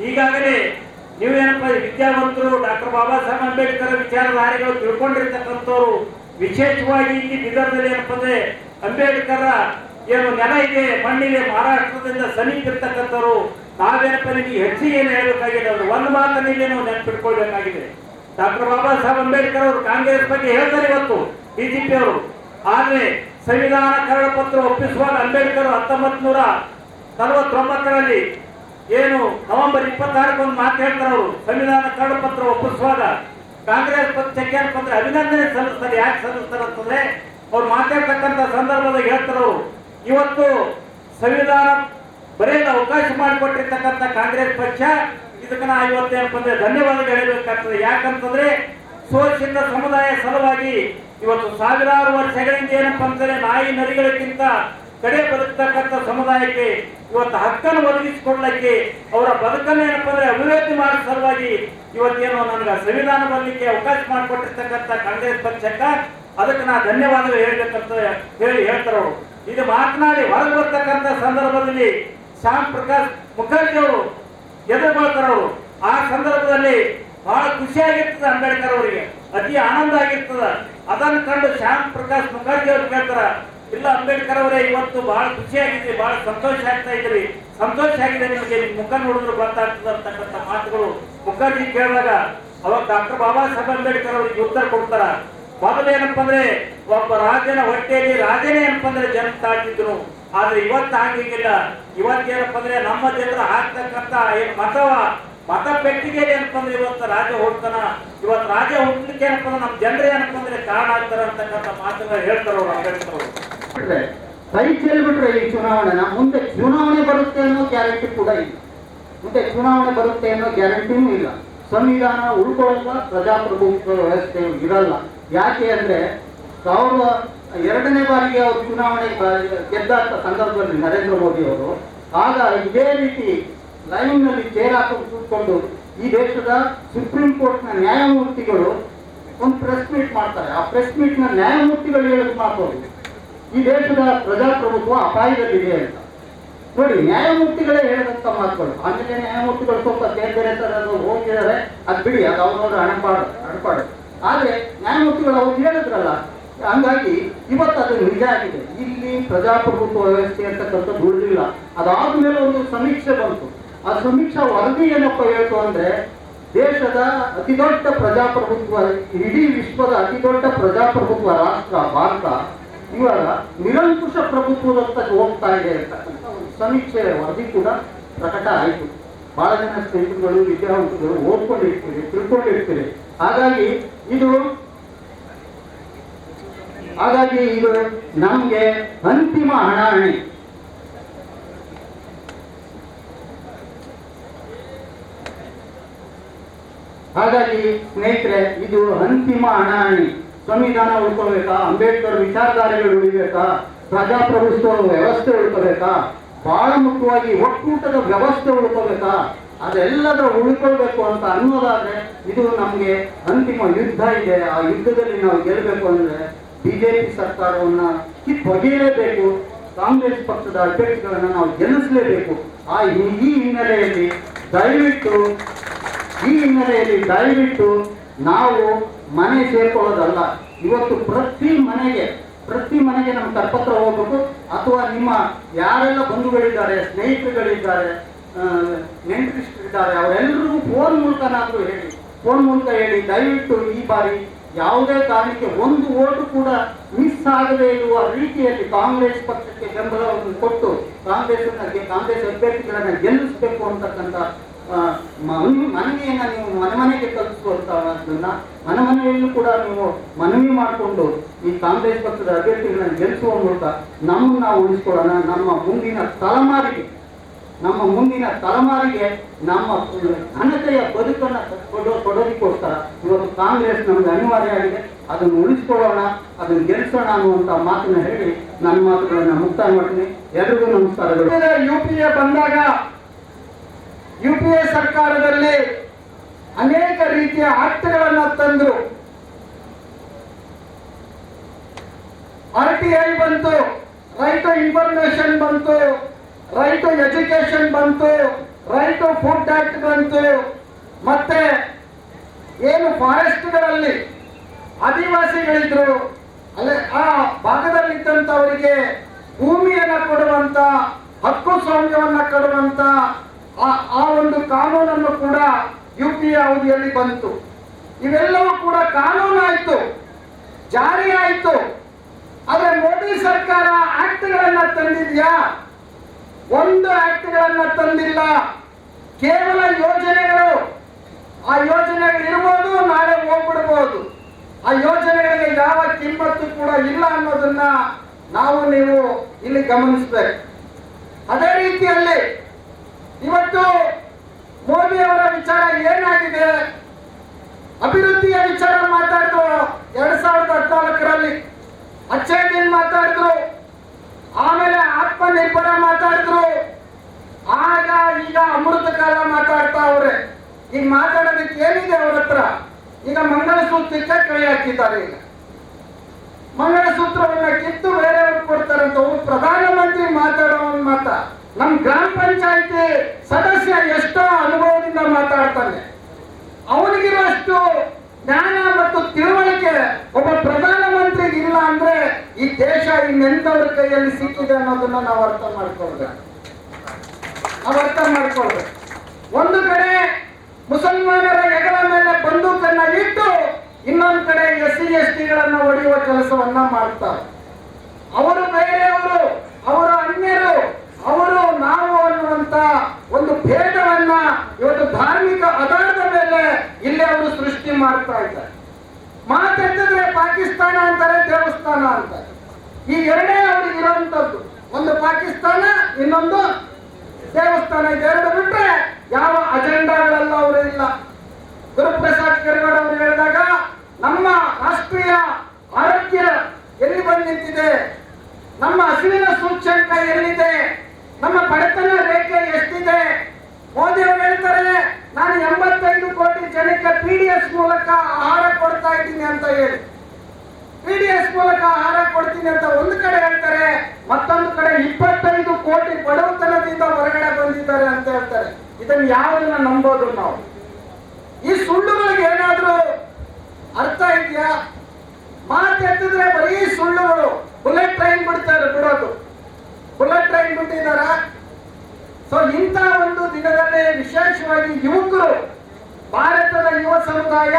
ಈಗಾಗಲೇ ನೀವೇನಪ್ಪ ವಿದ್ಯಾವಂತರು, ಡಾಕ್ಟರ್ ಬಾಬಾ ಸಾಹೇಬ್ ಅಂಬೇಡ್ಕರ್ ವಿಚಾರಧಾರೆಗಳು ತಿಳ್ಕೊಂಡಿರ್ತಕ್ಕಂಥವ್ರು, ವಿಶೇಷವಾಗಿ ಇಲ್ಲಿ ಬೀದರ್ನಲ್ಲಿ ಏನಪ್ಪ ಅಂದ್ರೆ ಅಂಬೇಡ್ಕರ್ ಏನು ನೆಲ ಇದೆ, ಮಣ್ಣಿಗೆ ಮಹಾರಾಷ್ಟ್ರದಿಂದ ಸಮೀಪ ಇರ್ತಕ್ಕಂಥವ್ರು, ನಾವೇನಪ್ಪ ನಿಮಗೆ ಹೆಚ್ಚಿಗೆ ಏನು ಹೇಳಬೇಕಾಗಿದೆ ಅಂದ್ರೆ ಒಂದು ಮಾತನ್ನಿಗೆ ನಾವು ನೆನಪಿಟ್ಕೊಳ್ಬೇಕಾಗಿದೆ. ಡಾಕ್ಟರ್ ಬಾಬಾ ಸಾಹೇಬ್ ಅಂಬೇಡ್ಕರ್ ಅವರು ಕಾಂಗ್ರೆಸ್ ಬಗ್ಗೆ ಹೇಳ್ತಾರೆ ಇವತ್ತು ಬಿಜೆಪಿ ಅವರು. ಆದ್ರೆ ಸಂವಿಧಾನ ಕರಡು ಪತ್ರ ಒಪ್ಪಿಸುವಾಗ ಅಂಬೇಡ್ಕರ್ 1949ರಲ್ಲಿ ಏನು ನವೆಂಬರ್ 26ಕ್ಕೆ ಒಂದು ಮಾತು ಹೇಳ್ತಾರೆ. ಅವರು ಸಂವಿಧಾನ ಕರಡು ಪತ್ರ ಒಪ್ಪಿಸುವಾಗ ಕಾಂಗ್ರೆಸ್ ಪಕ್ಷಕ್ಕೆ ಏನಂದ್ರೆ ಅಭಿನಂದನೆ ಸಲ್ಲಿಸ್ತಾರೆ. ಯಾಕೆ ಸಲ್ಲಿಸ್ತಾರೆ ಅಂತಂದ್ರೆ ಅವ್ರು ಮಾತಾಡ್ತಕ್ಕಂಥ ಸಂದರ್ಭದಾಗ ಹೇಳ್ತಾರೆ ಅವರು, ಇವತ್ತು ಸಂವಿಧಾನ ಬರೆಯಲು ಅವಕಾಶ ಮಾಡಿಕೊಟ್ಟಿರ್ತಕ್ಕಂಥ ಕಾಂಗ್ರೆಸ್ ಪಕ್ಷ ಇದಕ್ಕೆ ನಾ ಇವತ್ತೇನಪ್ಪ ಅಂದ್ರೆ ಧನ್ಯವಾದಗಳು ಹೇಳಬೇಕಾಗ್ತದೆ. ಯಾಕಂತಂದ್ರೆ ಶೋಷಿತ ಸಮುದಾಯ ಸಲುವಾಗಿ ಇವತ್ತು ಸಾವಿರಾರು ವರ್ಷಗಳಿಂದ ಏನಪ್ಪ ಅಂತಂದ್ರೆ ನಾಯಿ ನರಿಗಳಿಗಿಂತ ಕಡೆ ಬದುಕ್ತಕ್ಕಂಥ ಸಮುದಾಯಕ್ಕೆ ಇವತ್ತು ಹಕ್ಕನ್ನು ಒದಗಿಸಿಕೊಡ್ಲಿಕ್ಕೆ ಅವರ ಬದುಕನ್ನು ಏನಪ್ಪ ಅಂದ್ರೆ ಅಭಿವೃದ್ಧಿ ಮಾಡೋ ಸಲುವಾಗಿ ಇವತ್ತೇನು ನನಗೆ ಸಂವಿಧಾನ ಬರಲಿಕ್ಕೆ ಅವಕಾಶ ಮಾಡಿಕೊಟ್ಟಿರ್ತಕ್ಕಂಥ ಕಾಂಗ್ರೆಸ್ ಪಕ್ಷಕ್ಕೆ ಅದಕ್ಕೆ ನಾ ಧನ್ಯವಾದಗಳು ಹೇಳ್ಬೇಕಂತ ಹೇಳ್ತಾರೆ ಅವರು. ಇದು ಮಾತನಾಡಿ ಹೊರಗೆ ಬರ್ತಕ್ಕಂಥ ಸಂದರ್ಭದಲ್ಲಿ ಶ್ಯಾಮ್ ಪ್ರಕಾಶ್ ಮುಖರ್ಜಿ ಅವರು ಎದುರುಗೊಳ್ತಾರೆ ಅವರು. ಆ ಸಂದರ್ಭದಲ್ಲಿ ಬಹಳ ಖುಷಿಯಾಗಿರ್ತದೆ ಅಂಬೇಡ್ಕರ್ ಅವರಿಗೆ, ಅತಿ ಆನಂದ ಆಗಿರ್ತದ. ಅದನ್ನು ಕಂಡು ಶ್ಯಾಮ್ ಪ್ರಕಾಶ್ ಮುಖರ್ಜಿ ಅವರು ಕೇಳ್ತಾರ, ಇಲ್ಲ ಅಂಬೇಡ್ಕರ್ ಅವರೇ ಇವತ್ತು ಬಹಳ ಖುಷಿಯಾಗಿದ್ರಿ, ಬಹಳ ಸಂತೋಷ ಆಗ್ತಾ ಇದ್ರಿ, ಸಂತೋಷ ಆಗಿದೆ ನಿಮಗೆ, ನಿಮ್ ಮುಖ ನೋಡಿದ್ರು ಗೊತ್ತಾಗ್ತದೆ ಅಂತಕ್ಕಂಥ ಮಾತುಗಳು ಮುಖರ್ಜಿ ಕೇಳಿದಾಗ ಅವಾಗ ಡಾಕ್ಟರ್ ಬಾಬಾ ಸಾಹೇಬ್ ಅಂಬೇಡ್ಕರ್ ಅವರಿಗೆ ಉತ್ತರ ಕೊಡ್ತಾರ. ಮೊದಲೇನಪ್ಪ ಅಂದ್ರೆ ಒಬ್ಬ ರಾಜನ ಹೊಟ್ಟೆಯಲ್ಲಿ ರಾಜನೇ ಏನಪ್ಪ ಅಂದ್ರೆ ಜನ್ಮ ತಾಳ್ತಿದ್ರು, ಆದ್ರೆ ಇವತ್ತು ಆಗಿಲ್ಲ. ಇವತ್ತೇನಪ್ಪ ಅಂದ್ರೆ ನಮ್ಮ ಜನರು ಹಾಕ್ತಕ್ಕಂಥ ಏನ್ ಮತ ಪೆಟ್ಟಿಗೆ ಏನಪ್ಪ ಅಂದ್ರೆ ಇವತ್ತು ರಾಜ ಹುಡ್ತಾನ. ಇವತ್ತು ರಾಜ ಹುಟ್ಟಲಿಕ್ಕೆ ಏನಪ್ಪ ಅಂದ್ರೆ ನಮ್ಮ ಜನರೇ ಏನಪ್ಪ ಅಂದ್ರೆ ಕಾರಣ ಆಗ್ತಾರ ಅಂತಕ್ಕಂಥ ಮಾತುಗಳು ಹೇಳ್ತಾರ ಅವ್ರು ಅಂಬೇಡ್ಕರ್ ಅವರು. ಕೈ ಚೆಲ್ಬಿಟ್ರೆ ಈ ಚುನಾವಣೆನ ಮುಂದೆ ಚುನಾವಣೆ ಬರುತ್ತೆ ಅನ್ನೋ ಗ್ಯಾರಂಟಿ ಕೂಡ ಇಲ್ಲ. ಮುಂದೆ ಚುನಾವಣೆ ಬರುತ್ತೆ ಅನ್ನೋ ಗ್ಯಾರಂಟಿನೂ ಇಲ್ಲ. ಸಂವಿಧಾನ ಉಳ್ಕೊಳ್ಳಲ್ಲ, ಪ್ರಜಾಪ್ರಭುತ್ವ ವ್ಯವಸ್ಥೆ ಇರಲ್ಲ. ಯಾಕೆ ಅಂದ್ರೆ 2002ನೇ ಬಾರಿಗೆ ಅವರು ಚುನಾವಣೆ ಗೆದ್ದ ಸಂದರ್ಭದಲ್ಲಿ ನರೇಂದ್ರ ಮೋದಿ ಅವರು ಆಗ ಇದೇ ರೀತಿ ಲೈನ್ ನಲ್ಲಿ ಚೇರ್ ಹಾಕೊಂಡು ಕೂತ್ಕೊಂಡು ಈ ದೇಶದ ಸುಪ್ರೀಂ ಕೋರ್ಟ್ ನ ನ್ಯಾಯಮೂರ್ತಿಗಳು ಒಂದು ಪ್ರೆಸ್ ಮೀಟ್ ಮಾಡ್ತಾರೆ. ಆ ಪ್ರೆಸ್ ಮೀಟ್ ನ ನ್ಯಾಯಮೂರ್ತಿಗಳು ಹೇಳೋದು ಮಾತೋದು ಈ ದೇಶದ ಪ್ರಜಾಪ್ರಭುತ್ವ ಅಪಾಯದಲ್ಲಿದೆ ಅಂತ. ನೋಡಿ, ನ್ಯಾಯಮೂರ್ತಿಗಳೇ ಹೇಳಿದಂತ ಮಾತುಗಳು. ಆಮೇಲೆ ನ್ಯಾಯಮೂರ್ತಿಗಳು ಸ್ವಲ್ಪ ಬೇರೆ ಬೇರೆ ತರದ್ದು ಹೋಗಿದ್ದಾರೆ, ಅದು ಬಿಡಿ, ಅದು ಅವ್ರವ್ರ ಅಣಪಾಡು. ಆದ್ರೆ ನ್ಯಾಯಮೂರ್ತಿಗಳು ಅವ್ರು ಹೇಳಿದ್ರಲ್ಲ, ಹಂಗಾಗಿ ಇವತ್ತು ಅದು ನಿಜ ಆಗಿದೆ. ಇಲ್ಲಿ ಪ್ರಜಾಪ್ರಭುತ್ವ ವ್ಯವಸ್ಥೆ ಅಂತಕ್ಕಂಥದ್ದು ಉಳಿದಿಲ್ಲ. ಅದಾದ್ಮೇಲೆ ಒಂದು ಸಮೀಕ್ಷೆ ಬಂತು. ಆ ಸಮೀಕ್ಷಾ ವರದಿ ಏನಪ್ಪ ಹೇಳ್ತು ಅಂದ್ರೆ, ದೇಶದ ಅತಿ ದೊಡ್ಡ ಪ್ರಜಾಪ್ರಭುತ್ವ, ಇಡೀ ವಿಶ್ವದ ಅತಿ ದೊಡ್ಡ ಪ್ರಜಾಪ್ರಭುತ್ವ ರಾಷ್ಟ್ರ ಭಾರತ ಇವಾಗ ನಿರಂಕುಶ ಪ್ರಭುತ್ವದತ್ತ ಹೋಗ್ತಾ ಇದೆ ಅಂತಕ್ಕಂಥ ಒಂದು ಸಮೀಕ್ಷೆ ವರದಿ ಕೂಡ ಪ್ರಕಟ ಆಯಿತು. ಬಹಳ ಜನ ಸ್ನೇಹಿತರುಗಳು, ವಿದ್ಯಾವಂತರು ಓದ್ಕೊಂಡಿರ್ತೀರಿ, ತಿಳ್ಕೊಂಡಿರ್ತೀರಿ. ಹಾಗಾಗಿ ಇದು ನಮ್ಗೆ ಅಂತಿಮ ಹಣಾಹಣಿ. ಹಾಗಾಗಿ ಸ್ನೇಹಿತರೆ, ಇದು ಅಂತಿಮ ಹಣಾಹಣಿ. ಸಂವಿಧಾನ ಉಳ್ಕೋಬೇಕಾ, ಅಂಬೇಡ್ಕರ್ ವಿಚಾರಧಾರೆಗಳು ಉಳಿಬೇಕಾ, ಪ್ರಜಾಪ್ರಭುತ್ವ ವ್ಯವಸ್ಥೆ ಉಳ್ಕೋಬೇಕಾ, ಬಹಳ ಮುಖ್ಯವಾಗಿ ಒಕ್ಕೂಟದ ವ್ಯವಸ್ಥೆ ಉಳ್ಕೋಬೇಕಾ, ಅದೆಲ್ಲದರ ಉಳ್ಕೊಳ್ಬೇಕು ಅಂತ ಅನ್ನೋದಾದ್ರೆ ಇದು ನಮ್ಗೆ ಅಂತಿಮ ಯುದ್ಧ ಇದೆ. ಆ ಯುದ್ಧದಲ್ಲಿ ನಾವು ಗೆಲ್ಲಬೇಕು ಅಂದ್ರೆ ಬಿಜೆಪಿ ಸರ್ಕಾರವನ್ನ ಕಿತ್ತೊಗೆಯಲೇಬೇಕು. ಕಾಂಗ್ರೆಸ್ ಪಕ್ಷದ ಅಭ್ಯರ್ಥಿಗಳನ್ನ ನಾವು ಗೆಲ್ಲಿಸಲೇಬೇಕು. ಈ ಹಿನ್ನೆಲೆಯಲ್ಲಿ ದಯವಿಟ್ಟು ನಾವು ಮನೆ ಸೇರ್ಕೊಳ್ಳೋದಲ್ಲ. ಇವತ್ತು ಪ್ರತಿ ಮನೆಗೆ ನಮ್ಮ ಕರಪತ್ರ ಹೋಗ್ಬೇಕು. ಅಥವಾ ನಿಮ್ಮ ಯಾರೆಲ್ಲ ಬಂಧುಗಳಿದ್ದಾರೆ, ಸ್ನೇಹಿತರುಗಳಿದ್ದಾರೆ, ನೆಂಟರಿಷ್ಟರಿದ್ದಾರೆ, ಅವರೆಲ್ಲರಿಗೂ ಫೋನ್ ಮೂಲಕ ಹೇಳಿ ದಯವಿಟ್ಟು ಈ ಬಾರಿ ಯಾವುದೇ ಕಾರಣಕ್ಕೆ ಒಂದು ಓಟು ಕೂಡ ಮಿಸ್ ಆಗದೇ ಇರುವ ರೀತಿಯಲ್ಲಿ ಕಾಂಗ್ರೆಸ್ ಪಕ್ಷಕ್ಕೆ ಬೆಂಬಲವನ್ನು ಕೊಟ್ಟು ಕಾಂಗ್ರೆಸ್ ಅಭ್ಯರ್ಥಿಗಳನ್ನ ಗೆಲ್ಲಿಸಬೇಕು ಅಂತಕ್ಕಂಥ ಮನವಿಯನ್ನ ನೀವು ಮನೆಗೆ ತಲುಪಿಸುವಂತಹದನ್ನ ಮನೆಯಲ್ಲೂ ಕೂಡ ನೀವು ಮನವಿ ಮಾಡಿಕೊಂಡು ಈ ಕಾಂಗ್ರೆಸ್ ಪಕ್ಷದ ಅಭ್ಯರ್ಥಿಗಳನ್ನ ಗೆಲ್ಲಿಸುವ ಮೂಲಕ ನಮ್ಮನ್ನು ನಾವು ಉಳಿಸ್ಕೊಳ್ಳೋಣ. ನಮ್ಮ ಮುಂದಿನ ತಲೆಮಾರಿಗೆ ನಮ್ಮ ಘನತೆಯ ಬದುಕನ್ನು ಕೊಡೋದಕ್ಕೋಸ್ಕರ ಇವತ್ತು ಕಾಂಗ್ರೆಸ್ ನಮ್ಗೆ ಅನಿವಾರ್ಯ ಆಗಿದೆ. ಅದನ್ನು ಉಳಿಸ್ಕೊಳ್ಳೋಣ, ಅದನ್ನು ಗೆಲ್ಲಿಸೋಣ ಅನ್ನುವಂಥ ಮಾತನ್ನು ಹೇಳಿ ನನ್ನ ಮಾತುಗಳನ್ನು ಮುಕ್ತಾಯ ಮಾಡ್ತೀನಿ. ಎಲ್ರಿಗೂ ನಮಸ್ಕಾರಗಳು. ಯುಪಿಎ ಬಂದಾಗ ಯುಪಿಎ ಸರ್ಕಾರದಲ್ಲಿ ಅನೇಕ ರೀತಿಯ ಆಕ್ಟ್ಗಳನ್ನ ತಂದ್ರು. RTI ಬಂತು, ರೈಟ್ ಟು ಇನ್ಫಾರ್ಮೇಶನ್ ಬಂತು, ರೈಟ್ ಟು ಎಜುಕೇಶನ್ ಬಂತು, ರೈಟ್ ಟು ಫುಡ್ ಆಕ್ಟ್ ಬಂತು. ಮತ್ತೆ ಏನು ಫಾರೆಸ್ಟ್ಗಳಲ್ಲಿ ಆದಿವಾಸಿಗಳಿದ್ರು ಅಲ್ಲೇ ಆ ಭಾಗದಲ್ಲಿದ್ದಂಥವರಿಗೆ ಭೂಮಿಯನ್ನು ಕೊಡುವಂತ, ಹಕ್ಕು ಸ್ವಾಮ್ಯವನ್ನ ಕೊಡುವಂತ ಆ ಒಂದು ಕಾನೂನನ್ನು ಕೂಡ ಯುಪಿಎ ಅವಧಿಯಲ್ಲಿ ಬಂತು. ಇವೆಲ್ಲವೂ ಕೂಡ ಕಾನೂನಾಯ್ತು, ಜಾರಿ ಆಯ್ತು. ಆದ್ರೆ ಮೋದಿ ಸರ್ಕಾರ ಆಕ್ಟ್ಗಳನ್ನ ತಂದಿದ್ಯಾ? ಒಂದು ಆಕ್ಟ್ಗಳನ್ನ ತಂದಿಲ್ಲ. ಕೇವಲ ಯೋಜನೆಗಳು. ಆ ಯೋಜನೆಗಳು ಇರ್ಬೋದು, ನಾಳೆ ಹೋಗ್ಬಿಡ್ಬೋದು. ಆ ಯೋಜನೆಗಳಿಗೆ ಯಾವ ಕಿಮ್ಮತ್ತು ಕೂಡ ಇಲ್ಲ ಅನ್ನೋದನ್ನ ನೀವು ಇಲ್ಲಿ ಗಮನಿಸಬೇಕು. ಅದೇ ರೀತಿಯಲ್ಲಿ ಇವತ್ತು ಮೋದಿ ಅವರ ವಿಚಾರ ಏನಾಗಿದೆ? ಅಭಿವೃದ್ಧಿಯ ವಿಚಾರ ಮಾತಾಡಿದ್ರು 2014ರಲ್ಲಿ, ಅಚ್ಚೇ ದಿನ ಮಾತಾಡಿದ್ರು. ಆಮೇಲೆ ಆತ್ಮನಿರ್ಭರ ಮಾತಾಡಿದ್ರು. ಆಗ ಈಗ ಅಮೃತ ಕಾಲ ಮಾತಾಡ್ತಾ ಅವ್ರೆ. ಈಗ ಮಾತಾಡೋದಕ್ಕೆ ಏನಿದೆ ಅವ್ರ ಹತ್ರ? ಈಗ ಮಂಗಳಸೂತ್ರಕ್ಕೆ ಕೈ ಹಾಕಿದ್ದಾರೆ. ಈಗ ಮಂಗಳಸೂತ್ರವನ್ನ ಕಿತ್ತು ಬೇರೆಯವ್ರು ಕೊಡ್ತಾರಂತ ಪ್ರಧಾನಮಂತ್ರಿ ಮಾತಾಡೋ ಒಂದು ಮಾತ. ನಮ್ ಗ್ರಾಮ ಪಂಚಾಯತಿ ಸದಸ್ಯ ಎಷ್ಟೋ ಅನುಭವದಿಂದ ಮಾತಾಡ್ತಾನೆ. ಅವನಿಗಿರುವಷ್ಟು ಜ್ಞಾನ ಮತ್ತು ತಿಳುವಳಿಕೆ ಒಬ್ಬ ಪ್ರಧಾನಮಂತ್ರಿಗೆ ಇಲ್ಲ ಅಂದ್ರೆ ಈ ದೇಶ ಇನ್ನೆಂತವ್ರ ಕೈಯಲ್ಲಿ ಸಿಕ್ಕಿದೆ ಅನ್ನೋದನ್ನ ನಾವು ಅರ್ಥ ಮಾಡ್ಕೊಳ್ಬೇಕು. ಒಂದು ಕಡೆ ಮುಸಲ್ಮಾನರ ಹೆಗಲ ಮೇಲೆ ಬಂದೂಕನ್ನ ಇಟ್ಟು ಇನ್ನೊಂದು ಕಡೆ SC/ST ಹೊಡೆಯುವ ಕೆಲಸವನ್ನ ಮಾಡ್ತಾರೆ. ಅವರು ಬೇರೆಯವರು, ಅವರು ಅನ್ಯರು, ಅವರು ನಾವು ಅನ್ನುವಂತ ಒಂದು ಭೇದವನ್ನ ಇವತ್ತು ಧಾರ್ಮಿಕ ಆಧಾರದ ಮೇಲೆ ಇಲ್ಲಿ ಅವರು ಸೃಷ್ಟಿ ಮಾಡ್ತಾ ಇದ್ದಾರೆ. ಮಾತೆತ್ತಿದ್ರೆ ಪಾಕಿಸ್ತಾನ ಅಂತಾರೆ, ದೇವಸ್ಥಾನ ಅಂತಾರೆ. ಈ ಎರಡೇ ಅವ್ರಿಗೆ ಇರುವಂತದ್ದು. ಒಂದು ಪಾಕಿಸ್ತಾನ, ಇನ್ನೊಂದು ದೇವಸ್ಥಾನ. ಇದೆರಡು ಬಿಟ್ರೆ ಯಾವ ಅಜೆಂಡಾಗಳೆಲ್ಲ ಅವರು ಇಲ್ಲ. ಗುರುಪ್ರಸಾದ್ ಕೆರಗೌಡ ಅವರು ಹೇಳಿದಾಗ ನಮ್ಮ ರಾಷ್ಟ್ರೀಯ ಆರೋಗ್ಯ ಎಲ್ಲಿ ಬಂದು ನಿಂತಿದೆ, ನಮ್ಮ ಹಸಿವಿನ ಸೂಚ್ಯಂಕ ಎಲ್ಲಿದೆ, ನಮ್ಮ ಬಡತನ ರೇಖೆ ಎಷ್ಟಿದೆ. ಮೋದಿ ಅವರು ಹೇಳ್ತಾರೆ ನಾನು 85 ಕೋಟಿ ಜನಕ್ಕೆ PDS ಮೂಲಕ ಆಹಾರ ಕೊಡ್ತಾ ಇದ್ದೀನಿ ಅಂತ ಹೇಳಿ. PDS ಮೂಲಕ ಆಹಾರ ಕೊಡ್ತೀನಿ ಅಂತ ಒಂದು ಕಡೆ ಹೇಳ್ತಾರೆ, ಮತ್ತೊಂದು ಕಡೆ 25 ಕೋಟಿ ಬಡವತನದಿಂದ ಹೊರಗಡೆ ಬಂದಿದ್ದಾರೆ ಅಂತ ಹೇಳ್ತಾರೆ. ಇದನ್ನು ಯಾವುದನ್ನ ನಂಬೋದು ನಾವು? ಈ ಸುಳ್ಳುಗಳಿಗೆ ಏನಾದ್ರೂ ಅರ್ಥ ಇದೆಯಾ? ಮಾತೆತ್ತಿದ್ರೆ ಬರೀ ಸುಳ್ಳುಗಳು. ಬುಲೆಟ್ ಟ್ರೈನ್ ಬಿಡೋದು, ಬುಲೆಟ್ ಟ್ರೈನ್ ಬಿಟ್ಟಿದಾರ. ಸೊ ಇಂಥ ಒಂದು ದಿನದಲ್ಲಿ ವಿಶೇಷವಾಗಿ ಯುವಕರು, ಭಾರತದ ಯುವ ಸಮುದಾಯ